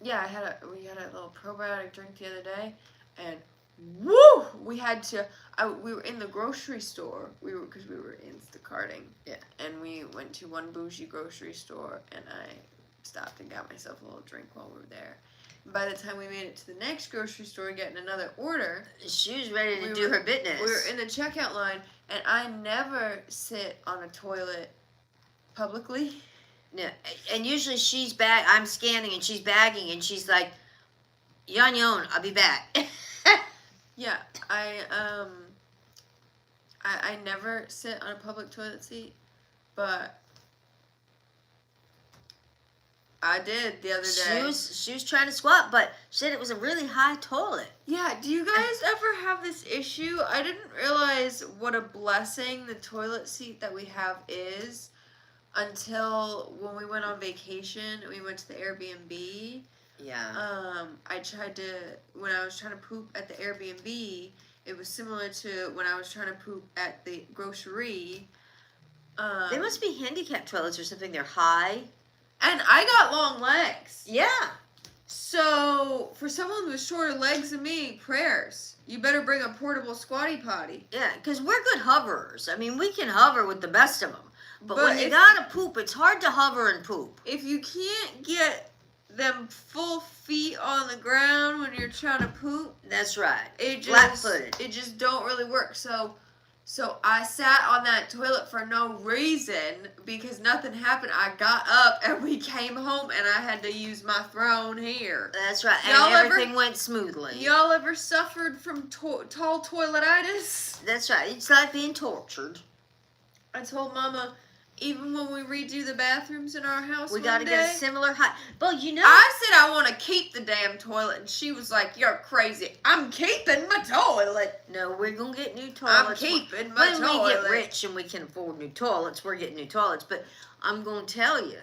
yeah, we had a little probiotic drink the other day, and woo! We had to. We were in the grocery store. Because we were Instacarting. Yeah. And we went to one bougie grocery store, and I stopped and got myself a little drink while we were there. By the time we made it to the next grocery store getting another order, she was ready to do her business. We were in the checkout line, and I never sit on a toilet publicly. Yeah, and usually I'm scanning and she's bagging and she's like, "You on your own, I'll be back." Yeah, I never sit on a public toilet seat, but I did the other day. She was trying to squat, but she said it was a really high toilet. Yeah, do you guys ever have this issue? I didn't realize what a blessing the toilet seat that we have is until when we went on vacation. We went to the Airbnb. Yeah. I tried to, when I was trying to poop at the Airbnb, it was similar to when I was trying to poop at the grocery. They must be handicapped toilets or something. They're high. And I got long legs. Yeah. So, for someone with shorter legs than me, prayers. You better bring a portable squatty potty. Yeah, because we're good hoverers. I mean, we can hover with the best of them. But when you gotta poop, it's hard to hover and poop. If you can't get them full feet on the ground when you're trying to poop. That's right. Flat-footed. It just don't really work. So I sat on that toilet for no reason because nothing happened. I got up and we came home and I had to use my throne here. That's right. And everything went smoothly. Y'all ever suffered from tall toiletitis? That's right. It's like being tortured. I told Mama, even when we redo the bathrooms in our house, we got to get a similar height. Well, you know, I said I want to keep the damn toilet, and she was like, "You're crazy. I'm keeping my toilet." No, we're gonna get new toilets. I'm keeping my toilet. When we get rich and we can afford new toilets, we're getting new toilets. But I'm gonna tell you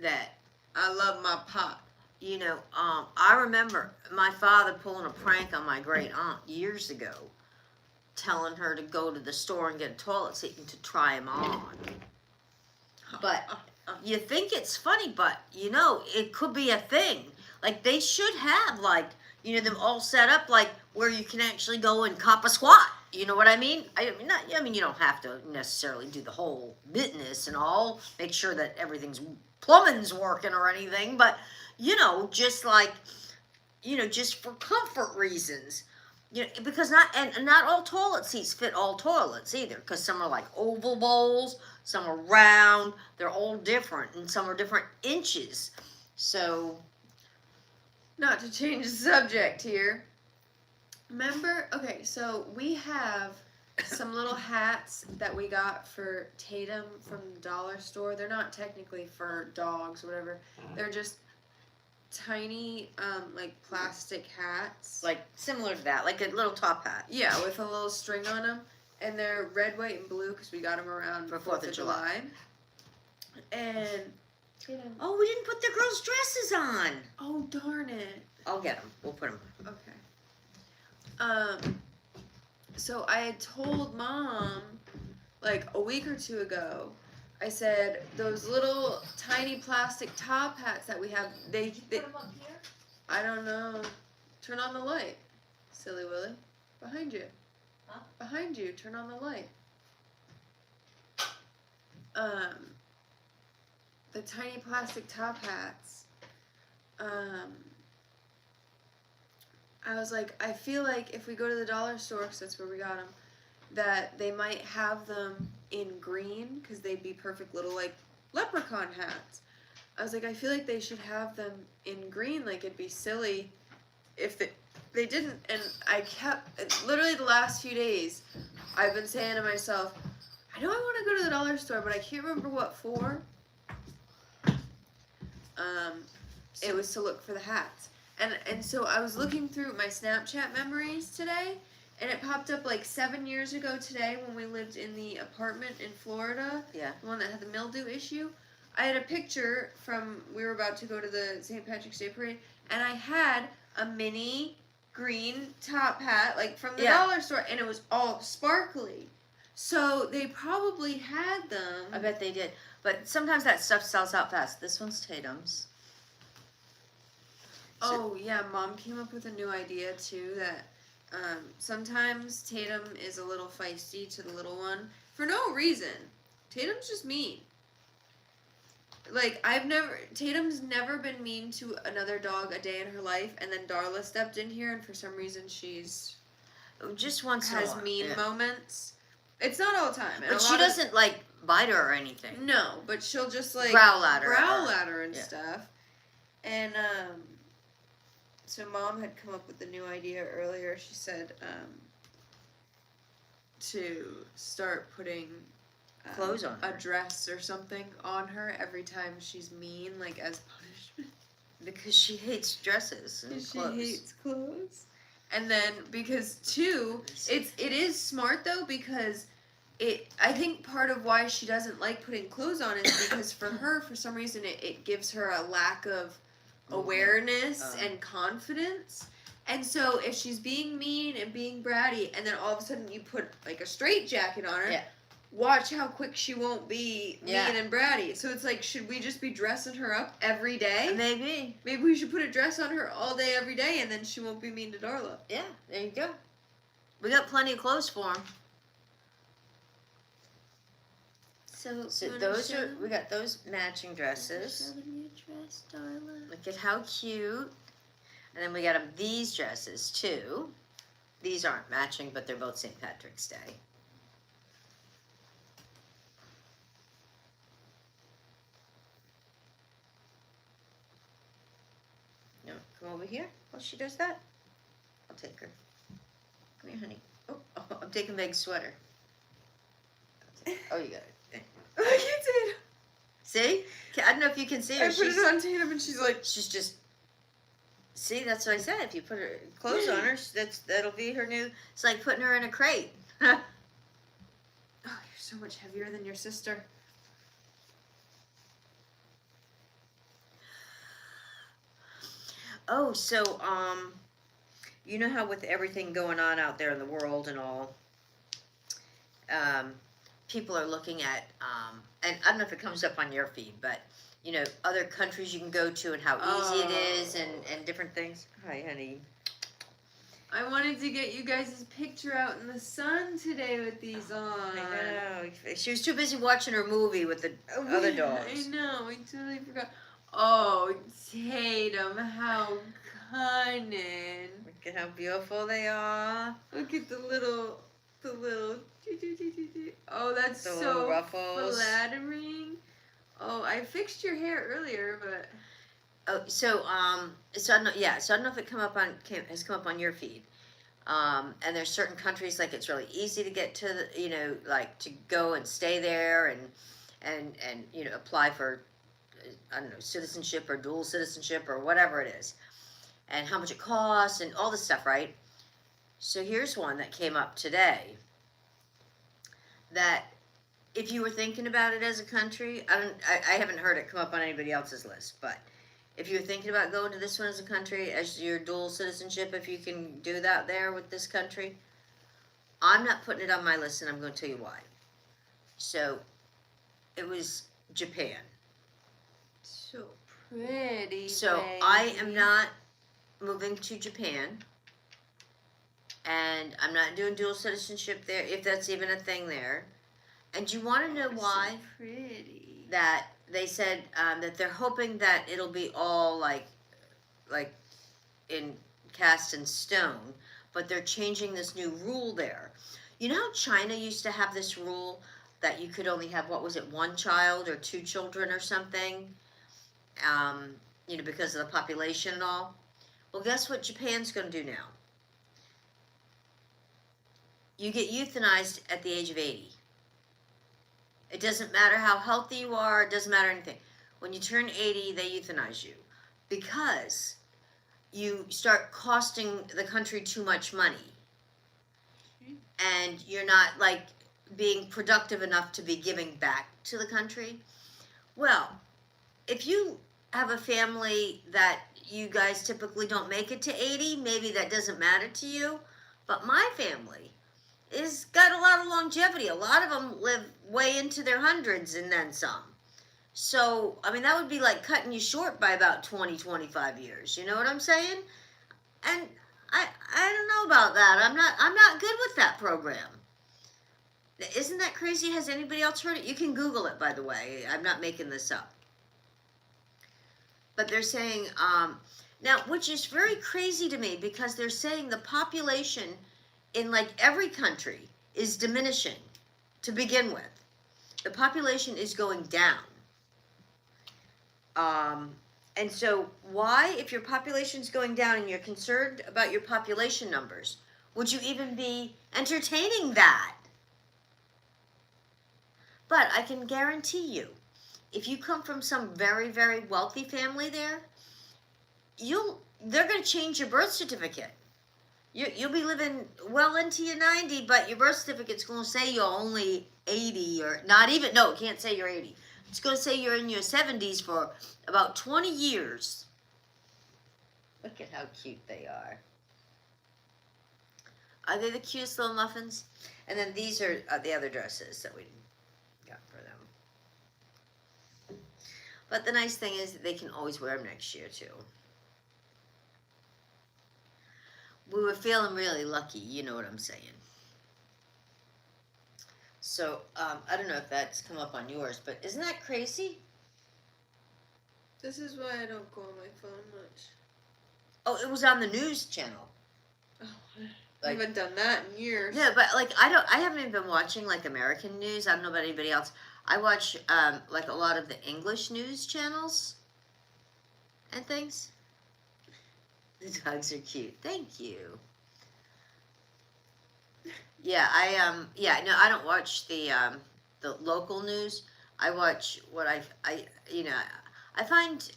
that I love my pot. You know, I remember my father pulling a prank on my great aunt years ago, telling her to go to the store and get a toilet seat and to try them on. But you think it's funny, but you know, it could be a thing. Like they should have them all set up like where you can actually go and cop a squat. You know what I mean? I mean you don't have to necessarily do the whole business and all, make sure that plumbing's working or anything, but just for comfort reasons. Because not all toilet seats fit all toilets either. Because some are like oval bowls, some are round. They're all different, and some are different inches. So, not to change the subject here. Remember? Okay, so we have some little hats that we got for Tatum from the dollar store. They're not technically for dogs or whatever. They're just tiny like plastic hats, like similar to that, like a little top hat. Yeah, with a little string on them, and they're red, white, and blue because we got them around for 4th of July. And we didn't put the girls' dresses on. Oh darn it! I'll get them. We'll put them. Okay. So I had told Mom like a week or two ago. I said, those little tiny plastic top hats that we have, they put them up here? I don't know. Turn on the light, silly Willy. Behind you. Huh? Behind you, turn on the light. The tiny plastic top hats. I was like, I feel like if we go to the dollar store, because that's where we got them, that they might have them in green because they'd be perfect little like leprechaun hats. I was like, I feel like they should have them in green. Like it'd be silly if they didn't. And I kept literally the last few days, I've been saying to myself, I know I want to go to the dollar store, but I can't remember what for. It was to look for the hats, and so I was looking through my Snapchat memories today. And it popped up like 7 years ago today when we lived in the apartment in Florida. Yeah. The one that had the mildew issue. I had a picture from, we were about to go to the St. Patrick's Day Parade, and I had a mini green top hat, like from the dollar store, and it was all sparkly. So they probably had them. I bet they did. But sometimes that stuff sells out fast. This one's Tatum's. Oh yeah, Mom came up with a new idea too that sometimes Tatum is a little feisty to the little one for no reason. Tatum's just mean. Like Tatum's never been mean to another dog a day in her life, and then Darla stepped in here, and for some reason she's just once in a has while. mean Yeah. moments. It's not all the time. But she doesn't like bite her or anything. No, but she'll just like growl at her and yeah. stuff. And so Mom had come up with a new idea earlier. She said to start putting clothes on a dress or something on her every time she's mean, like as punishment. Because she hates dresses and clothes. She hates clothes. And then because too, it is smart though, because I think part of why she doesn't like putting clothes on is because for her, for some reason, it gives her a lack of awareness and confidence. And so if she's being mean and being bratty, and then all of a sudden you put like a straight jacket on her, watch how quick she won't be mean and bratty. So it's like, should we just be dressing her up every day? Maybe. Maybe we should put a dress on her all day, every day, and then she won't be mean to Darla. Yeah, there you go. We got plenty of clothes for him. So we got those matching dresses. Show the new dress, Darla. Look at how cute. And then we got these dresses too. These aren't matching, but they're both St. Patrick's Day. No, come over here while she does that. I'll take her. Come here, honey. Oh, I'm taking Meg's sweater. Oh, you got it. You did. See? I don't know if you can see her. I put it on Tatum and she's like... She's just... See, that's what I said. If you put her clothes on her, that'll be her new... It's like putting her in a crate. Oh, you're so much heavier than your sister. Oh, so, you know how with everything going on out there in the world and all, people are looking at, and I don't know if it comes up on your feed, but, you know, other countries you can go to and how easy it is and different things. Hi, honey. I wanted to get you guys' picture out in the sun today with these on. I know. She was too busy watching her movie with the other dogs. I know. I totally forgot. Oh, Tatum, how cunning. Look at how beautiful they are. Look at the little. Oh, that's the so ruffles. flattering. Oh, I fixed your hair earlier, but. Oh, so I don't know. Yeah, so I don't know if it has come up on your feed. And there's certain countries like it's really easy to get to, like to go and stay there and apply for, I don't know, citizenship or dual citizenship or whatever it is, and how much it costs and all this stuff, right? So here's one that came up today. That if you were thinking about it as a country, I haven't heard it come up on anybody else's list, but. If you're thinking about going to this one as a country, as your dual citizenship, if you can do that there with this country, I'm not putting it on my list, and I'm going to tell you why. So, it was Japan. So pretty. So, baby. I am not moving to Japan, and I'm not doing dual citizenship there, if that's even a thing there. And you want to know why? So pretty. That they said that they're hoping that it'll be all like in cast in stone, but they're changing this new rule there. You know how China used to have this rule that you could only have, what was it, one child or two children or something, because of the population and all? Well, guess what Japan's going to do now? You get euthanized at the age of 80. It doesn't matter how healthy you are. It doesn't matter anything. When you turn 80, they euthanize you because you start costing the country too much money. And you're not, being productive enough to be giving back to the country. Well, if you have a family that you guys typically don't make it to 80, maybe that doesn't matter to you. But my family is got a lot of longevity. A lot of them live way into their hundreds and then some. So, I mean, that would be like cutting you short by about 20, 25 years. You know what I'm saying? And I don't know about that. I'm not good with that program. Isn't that crazy? Has anybody else heard it? You can Google it, by the way. I'm not making this up. But they're saying, now, which is very crazy to me because they're saying the population in like every country is diminishing to begin with. The population is going down. And so, why, if your population's going down and you're concerned about your population numbers, would you even be entertaining that? But I can guarantee you, if you come from some very, very wealthy family there, they're going to change your birth certificate. You'll be living well into your 90, but your birth certificate's going to say you're only 80 or not even, no, it can't say you're 80. It's going to say you're in your 70s for about 20 years. Look at how cute they are. Are they the cutest little muffins? And then these are the other dresses that we got for them. But the nice thing is that they can always wear them next year too. We were feeling really lucky, you know what I'm saying. So, I don't know if that's come up on yours, but isn't that crazy? This is why I don't go on my phone much. Oh, it was on the news channel. Oh, I haven't done that in years. Yeah, but like I haven't even been watching like American news. I don't know about anybody else. I watch like a lot of the English news channels and things. The dogs are cute. Thank you. Yeah, no, I don't watch the local news. I watch what I find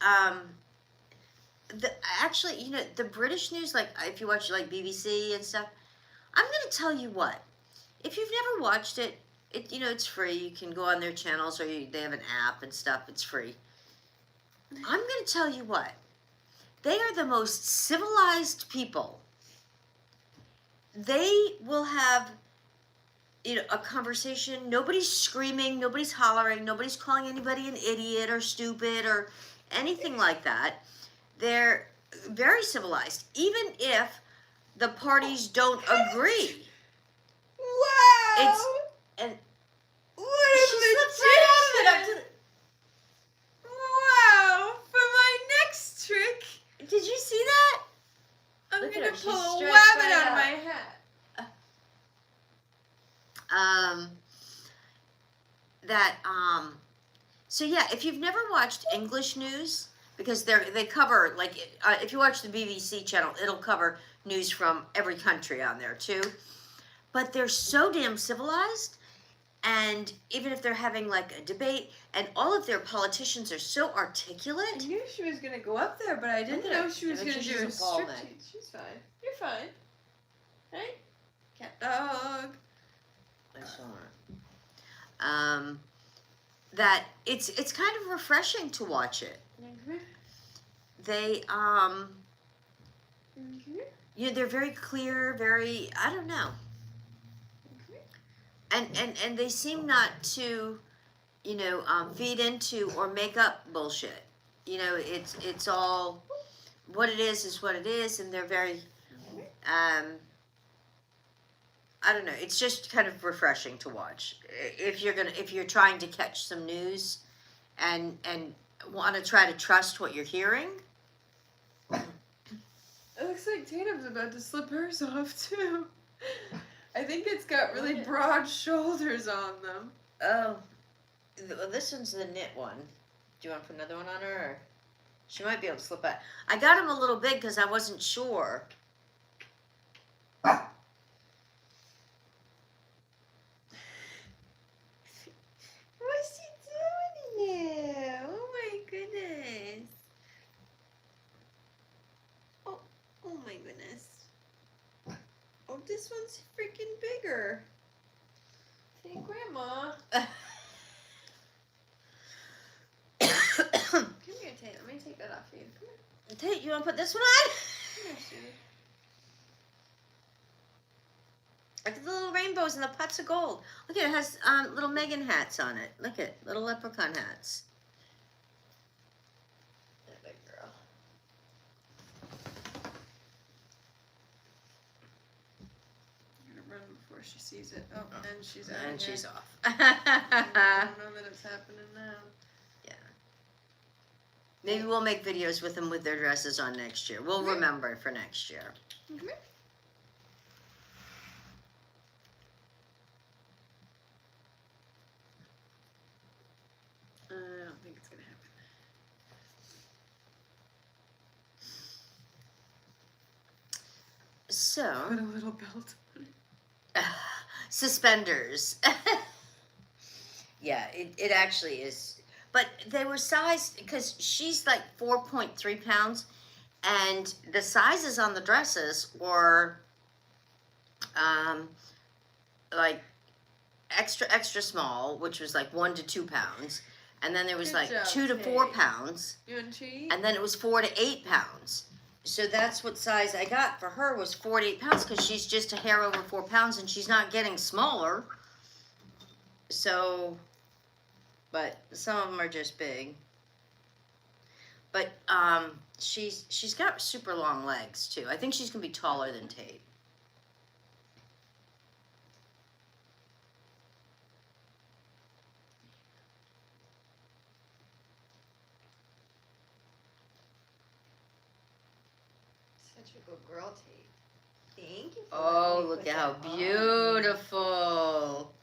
actually, the British news, like if you watch like BBC and stuff, I'm gonna tell you what. If you've never watched it, it's free. You can go on their channels or they have an app and stuff. It's free. I'm gonna tell you what. They are the most civilized people. They will have, a conversation. Nobody's screaming. Nobody's hollering. Nobody's calling anybody an idiot or stupid or anything like that. They're very civilized, even if the parties don't agree. Wow! And what she slipped right out of it up to the... Wow! For my next trick, Did you see that? I'm Look at gonna her, she's pull a stretched wabbit right out of out. my hat. So yeah, if you've never watched English news, because they cover, like, if you watch the BBC channel, it'll cover news from every country on there too. But they're so damn civilized, and even if they're having like a debate, and all of their politicians are so articulate. I knew she was gonna go up there, but I didn't know she was gonna do a striptease. striptease. She's fine. You're fine. Right? Cat dog. I saw her. That it's kind of refreshing to watch it. Mm-hmm. They they're very clear, very, I don't know. And they seem not to, feed into or make up bullshit. It's all what it is what it is, and they're very I don't know. It's just kind of refreshing to watch. If you're trying to catch some news, and want to try to trust what you're hearing. It looks like Tatum's about to slip hers off too. I think it's got really broad shoulders on them. Oh, well, this one's the knit one. Do you want to put another one on her? Or? She might be able to slip out. I got them a little big because I wasn't sure. What's she doing here? Oh my goodness. Oh my goodness. Oh, this one's freaking bigger. Hey, Grandma. Come here, Tate. Let me take that off for you. Come here. Tate, you want to put this one on? Come here, sweetie. Look at the little rainbows and the pots of gold. Look at it, has little Megan hats on it. Look at little leprechaun hats. she sees it. Oh, and she's out And again. she's off. I don't know that it's happening now. Yeah. Maybe we'll make videos with them with their dresses on next year. We'll Okay. remember for next year. Okay. I don't think it's gonna happen. So, Put a little belt on it. suspenders. Yeah, it actually is. But they were sized, because she's like 4.3 pounds, and the sizes on the dresses were like extra small, which was like 1 to 2 pounds, and then there was Good like job, 2 to 4 Kate. pounds, You want to eat? and then it was 4 to 8 pounds. So that's what size I got for her, was 4 to 8 pounds, because she's just a hair over 4 pounds, and she's not getting smaller. So, but some of them are just big. But she's got super long legs too. I think she's gonna be taller than Tate. Such a good girl, Tate. Thank you. For Oh, letting me look put at how that on. beautiful!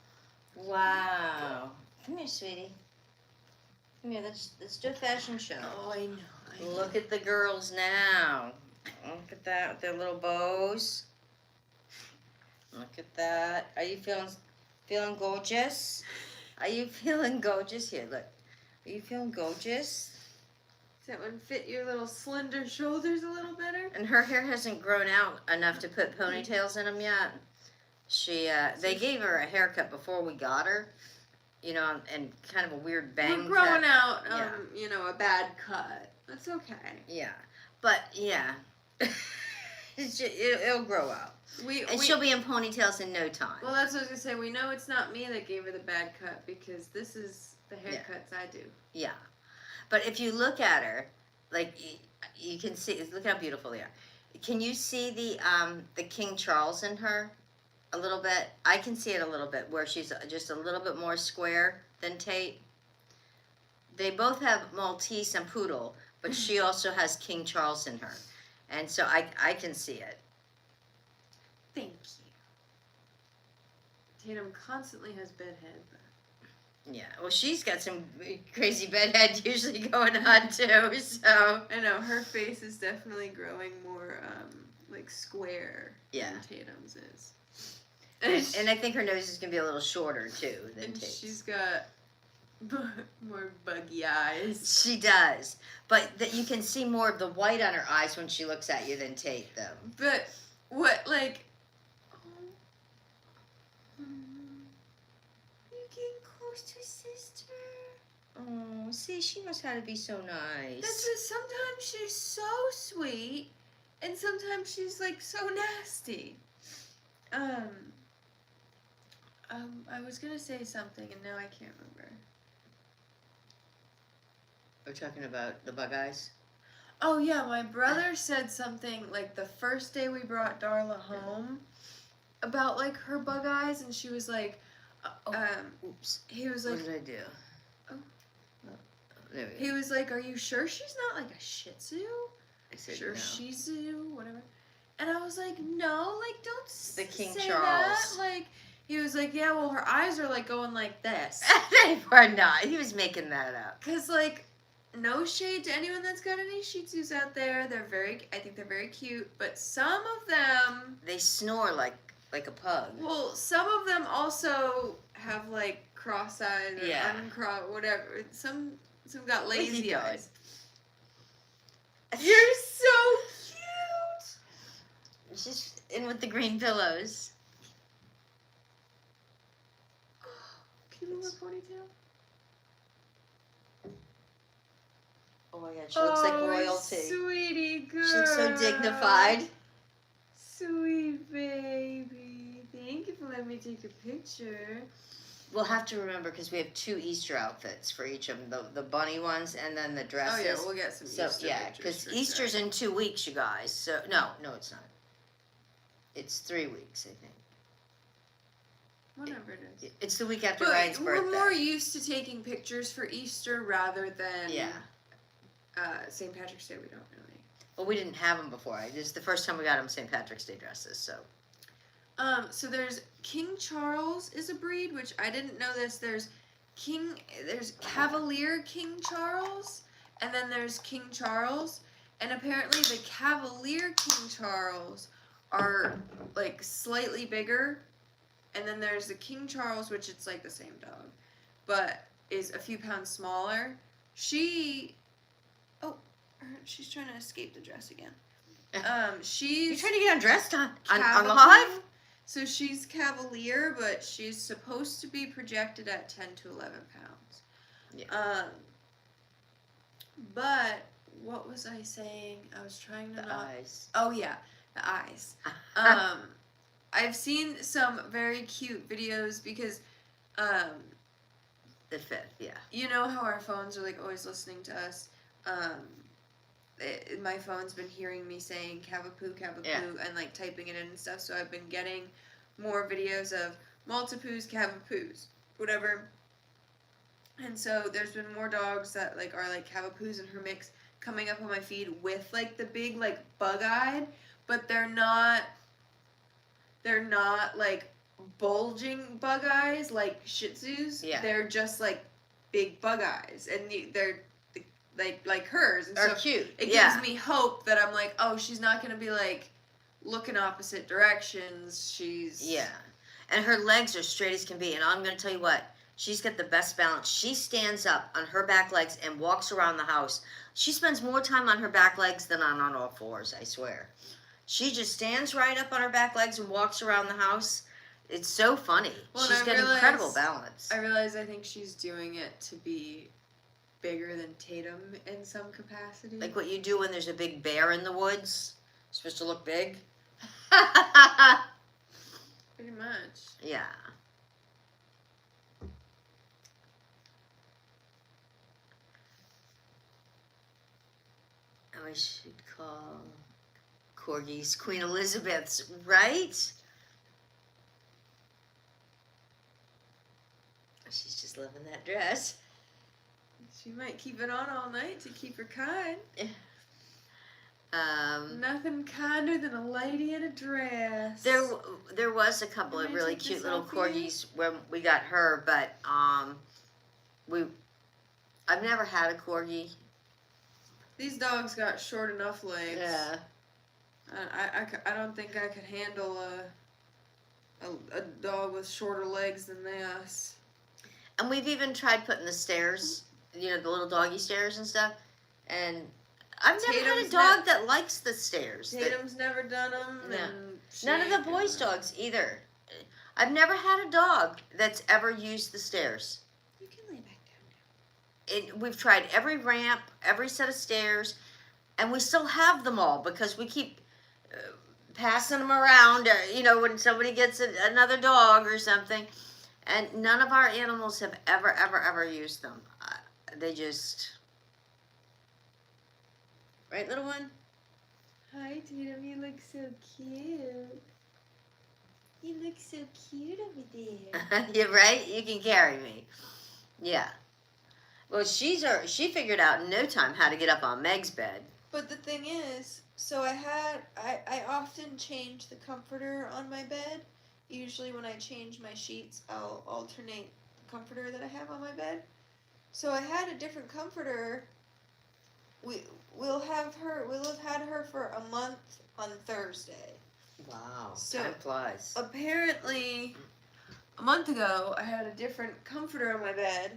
Wow. Come here, sweetie. Come here. Let's do a fashion show. Oh, I know. Look at the girls now. Look at that with their little bows. Look at that. Are you feeling gorgeous? Are you feeling gorgeous? Here, look. Are you feeling gorgeous? Does that one fit your little slender shoulders a little better? And her hair hasn't grown out enough to put ponytails in them yet. They gave her a haircut before we got her, you know, and kind of a weird bang We're growing cut. out, Yeah. you know, a bad cut. That's okay. Yeah, but yeah, it'll grow out, and she'll be in ponytails in no time. Well, that's what I was gonna say. We know it's not me that gave her the bad cut because this is the haircuts I do. Yeah, but if you look at her, like you can see, look how beautiful they are. Can you see the King Charles in her a little bit? I can see it a little bit where she's just a little bit more square than Tate. They both have Maltese and Poodle, but she also has King Charles in her, and so I can see it. Thank you. Tatum constantly has bedhead. Yeah, well, she's got some crazy bedhead usually going on too. So I know her face is definitely growing more like square. Yeah. Than Tatum's is. and I think her nose is gonna be a little shorter too than And Tate's. she's got more buggy eyes. She does, but you can see more of the white on her eyes when she looks at you than Tate, though. But what, like? You getting close to sister? Oh, see, she knows how to be so nice. That's just sometimes she's so sweet, and sometimes she's like so nasty. I was gonna say something, and now I can't remember. We're talking about the bug eyes. Oh yeah, my brother said something like the first day we brought Darla home about like her bug eyes, and she was like, Oops. he was What like, did I do? Oh. There we go. he was like, are you sure she's not like a Shih Tzu? I said Sure, no. Shih Tzu, whatever. And I was like, no, like don't The King say Charles. that. Like he was like, yeah, well her eyes are like going like this. They were not. He was making that up. Cause like, no shade to anyone that's got any Shih Tzus out there. I think they're very cute, but some of them, They snore like a pug. well, some of them also have like cross-eyed or Yeah. uncross, whatever. Some got What's he lazy doing? eyes. You're so cute. She's in with the green pillows. Can you move her ponytail? Oh my god, she looks like royalty. Sweetie girl. She looks so dignified. Sweet baby. Thank you for letting me take a picture. We'll have to remember because we have 2 Easter outfits for each of them, the bunny ones and then the dresses. Oh yeah, we'll get some So Easter yeah, pictures because for Easter's sure. in 2 weeks, you guys. So no, it's not. It's 3 weeks, I think. Whatever it is. It's the week after But Ryan's birthday. we're more used to taking pictures for Easter rather than St. Patrick's Day. We don't really. Well, we didn't have them before. This is the first time we got them St. Patrick's Day dresses, so. So there's King Charles is a breed, which I didn't know this. There's Cavalier King Charles, and then there's King Charles, and apparently the Cavalier King Charles are like slightly bigger, and then there's the King Charles, which it's like the same dog, but is a few pounds smaller. She's trying to escape the dress again. She's You're trying to get undressed on Cavalier. live? So she's Cavalier, but she's supposed to be projected at 10 to 11 pounds. Yeah. But what was I saying? I was trying to The not. eyes. Oh yeah, the eyes. I've seen some very cute videos because, The fifth, yeah. you know how our phones are like always listening to us. My phone's been hearing me saying Cavapoo, and like typing it in and stuff. So I've been getting more videos of Maltipoos, Cavapoos, whatever. And so there's been more dogs that like are like Cavapoos in her mix coming up on my feed with like the big like bug-eyed, but they're not like bulging bug eyes like Shih Tzus. Yeah. They're just like big bug eyes, and they're like hers. And Or so cute. it gives me hope that I'm like, oh, she's not gonna be like looking opposite directions. She's And her legs are straight as can be. And I'm going to tell you what, she's got the best balance. She stands up on her back legs and walks around the house. She spends more time on her back legs than on all fours, I swear. She just stands right up on her back legs and walks around the house. It's so funny. Well, She's got incredible balance. I realize I think she's doing it to be bigger than Tatum in some capacity. Like what you do when there's a big bear in the woods. It's supposed to look big. Pretty much. Yeah. And we should call corgis Queen Elizabeths, right? She's just loving that dress. She might keep it on all night to keep her kind. Nothing kinder than a lady in a dress. There was a couple of really cute little corgis when we got her, but I've never had a corgi. These dogs got short enough legs. Yeah. I don't think I could handle a dog with shorter legs than this. And we've even tried putting the stairs, you know, the little doggy stairs and stuff. And I've never had a dog that likes the stairs. Tatum's never done them. Yeah. And None of the boys' dogs either. I've never had a dog that's ever used the stairs. You can lay back down. We've tried every ramp, every set of stairs, and we still have them all because we keep passing them around, you know, when somebody gets another dog or something. And none of our animals have ever used them. They just... Right, little one? Hi, Tatum. You look so cute. You look so cute over there. You're right. You can carry me. Yeah. Well, she figured out in no time how to get up on Meg's bed. But the thing is, so I often change the comforter on my bed. Usually when I change my sheets, I'll alternate the comforter that I have on my bed. So I had a different comforter. We'll have had her for a month on Thursday. Wow, So time flies. apparently, a month ago, I had a different comforter on my bed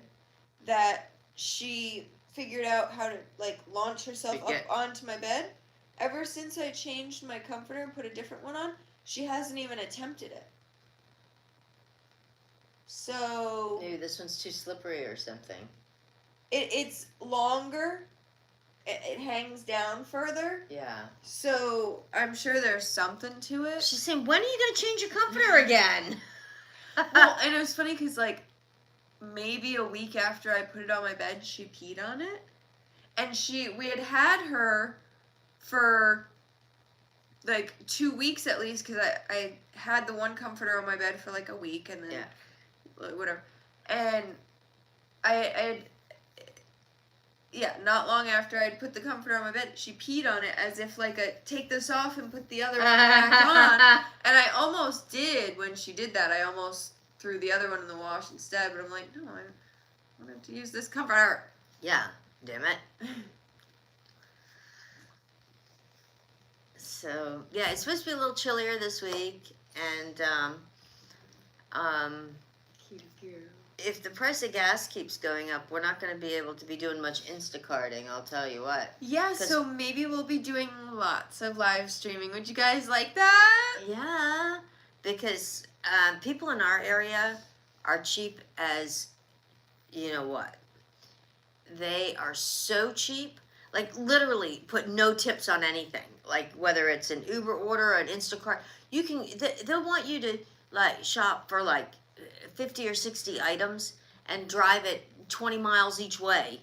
that she figured out how to like launch herself up onto my bed. Ever since I changed my comforter and put a different one on, she hasn't even attempted it. So Maybe this one's too slippery or something. it's longer. It hangs down further. Yeah. So I'm sure there's something to it. She's saying, when are you going to change your comforter again? Well, and it was funny because like maybe a week after I put it on my bed, she peed on it, and we had her for like 2 weeks at least, because I had the one comforter on my bed for like a week, and then whatever, and I had, yeah, not long after I'd put the comforter on my bed, she peed on it as if like take this off and put the other one back on, and I almost did when she did that. I almost threw the other one in the wash instead, but I'm like, no, I'm gonna have to use this comforter. Yeah, damn it. So yeah, it's supposed to be a little chillier this week, and if the price of gas keeps going up, we're not going to be able to be doing much Instacarting, I'll tell you what. Yeah, so maybe we'll be doing lots of live streaming. Would you guys like that? Yeah, because people in our area are cheap as, you know what? They are so cheap. Like, literally put no tips on anything. Like, whether it's an Uber order or an Instacart, you can, they'll want you to, like, shop for, like, 50 or 60 items and drive it 20 miles each way.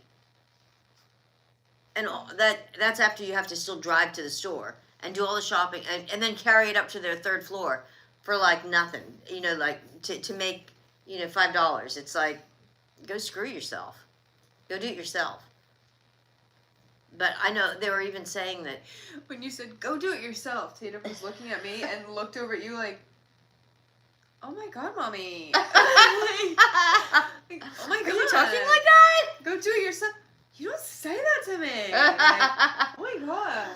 And that's after you have to still drive to the store and do all the shopping and then carry it up to their third floor for, like, nothing. You know, like, to make, you know, $5. It's like, go screw yourself. Go do it yourself. But I know they were even saying that when you said go do it yourself, Tatum was looking at me and looked over at you like, "Oh my god, mommy!" Like, oh my god, are you talking like that? Go do it yourself. You don't say that to me. Like, oh my god.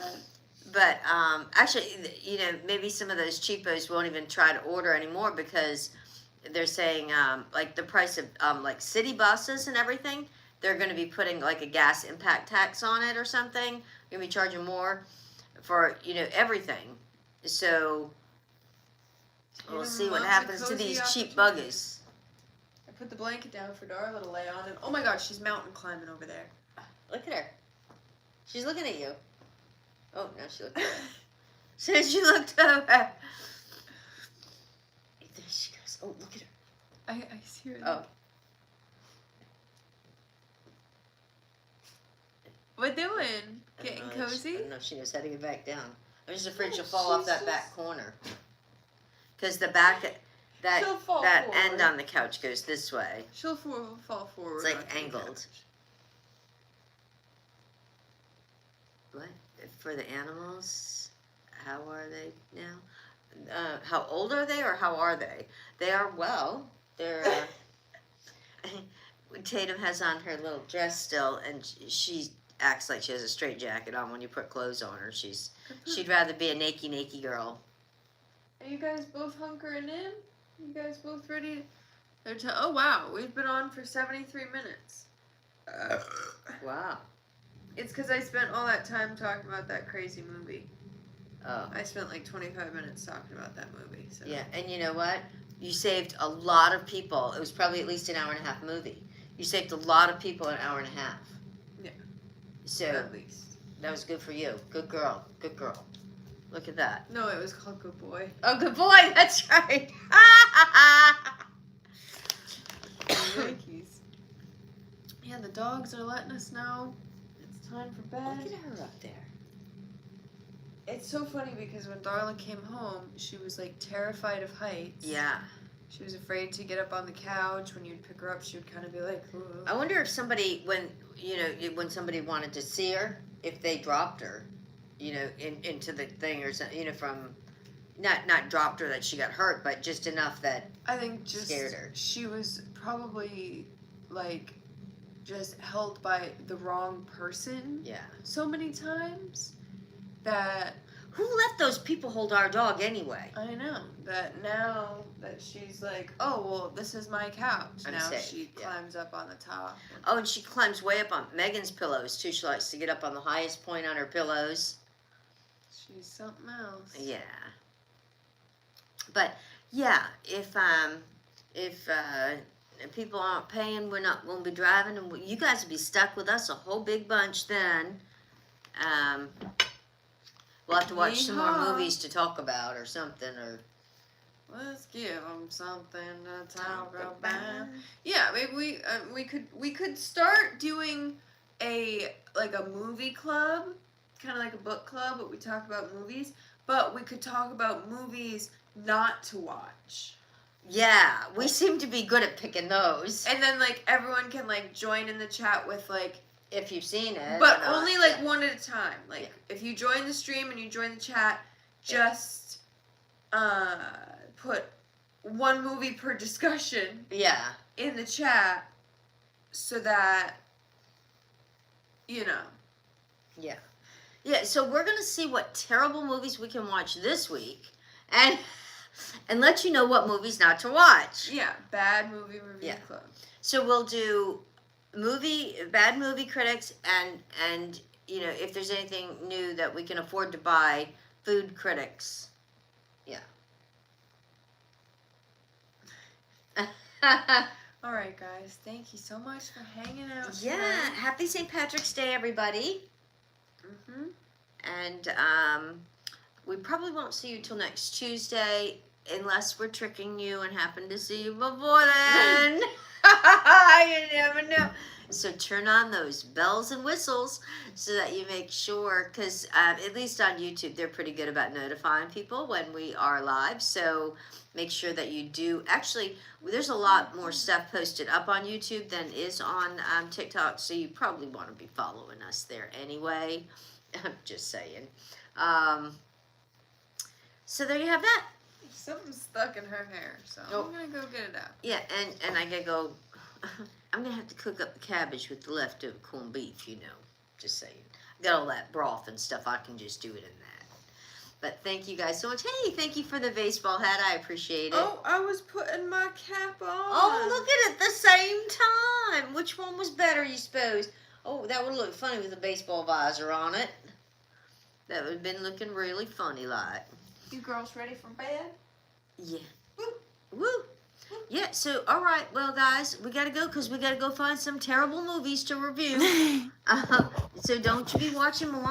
But actually, you know, maybe some of those cheapos won't even try to order anymore because they're saying like the price of like city buses and everything. They're going to be putting like a gas impact tax on it or something. You're going to be charging more for, you know, everything. So we'll see what happens to these cheap buggies. I put the blanket down for Darla to lay on, and oh my god, she's mountain climbing over there. Look at her. She's looking at you. Oh, now she looked over. So she looked over. There she goes. Oh, look at her. I see her. Oh. What doing? Getting cozy? No, she was heading it back down. I'm just afraid she'll fall off that back corner. Because the back, that end on the couch goes this way. She'll fall forward. It's like angled. What? For the animals, how are they now? How old are they or how are they? They are well. They're... Tatum has on her little dress still, and she acts like she has a straight jacket on when you put clothes on her. She'd rather be a naked girl. Are you guys both hunkering in? You guys both ready? Oh wow, we've been on for 73 minutes. Wow. It's because I spent all that time talking about that crazy movie. Oh. I spent like 25 minutes talking about that movie. So. Yeah, and you know what? You saved a lot of people. It was probably at least an hour and a half movie. You saved a lot of people an hour and a half. Yeah. So at least. That was good for you. Good girl. Good girl. Look at that. No, it was called Good Boy. Oh, good boy. That's right. Yankees. Yeah, the dogs are letting us know it's time for bed. Look at her up there. It's so funny because when Darla came home, she was like terrified of heights. Yeah. She was afraid to get up on the couch. When you'd pick her up, she would kind of be like, "Ugh." I wonder if somebody, when somebody wanted to see her, if they dropped her, into the thing or something, from, not dropped her that she got hurt, but just enough that I think just scared her. She was probably like just held by the wrong person. Yeah. So many times that. Who let those people hold our dog anyway? I know that now that she's like, oh well, this is my couch. I'm now safe. She climbs up on the top. Oh, and she climbs way up on Megan's pillows too. She likes to get up on the highest point on her pillows. She's something else. Yeah. But yeah, if people aren't paying, we're not going to be driving, and you guys will be stuck with us a whole big bunch then. We'll have to watch some more movies to talk about or something, or... Let's give them something to talk about. Yeah, maybe we could start doing a movie club, kind of like a book club, but we talk about movies. but we could talk about movies not to watch. Yeah, we seem to be good at picking those. And then like everyone can like join in the chat with like, If you've seen it. but or not. only like Yeah. one at a time. Like Yeah. if you join the stream and you join the chat, Yeah. just put one movie per discussion Yeah. in the chat so that Yeah. Yeah, so we're going to see what terrible movies we can watch this week and let you know what movies not to watch. yeah, bad movie review Yeah. club. So we'll do bad movie critics and if there's anything new that we can afford to buy, food critics. Yeah. All right, guys. Thank you so much for hanging out. Yeah, tonight. happy St. Patrick's Day, everybody. Mhm. And we probably won't see you till next Tuesday unless we're tricking you and happen to see you before then. You never know. So turn on those bells and whistles so that you make sure, because at least on YouTube, they're pretty good about notifying people when we are live. So make sure that you do. Actually, there's a lot more stuff posted up on YouTube than is on TikTok, so you probably want to be following us there anyway. I'm just saying. So there you have that. Something's stuck in her hair, so I'm gonna go get it out. Yeah, and I gotta go. I'm gonna have to cook up the cabbage with the leftover corned beef, just saying. I got all that broth and stuff, I can just do it in that. But thank you guys so much. Hey, thank you for the baseball hat, I appreciate it. Oh, I was putting my cap on. Oh, look at it, the same time. Which one was better, you suppose? Oh, that would look funny with a baseball visor on it. That would have been looking really funny like. You girls ready for bed? Yeah. Woo. Yeah, so, all right. Well, guys, we got to go because we got to go find some terrible movies to review. So don't you be watching Melania.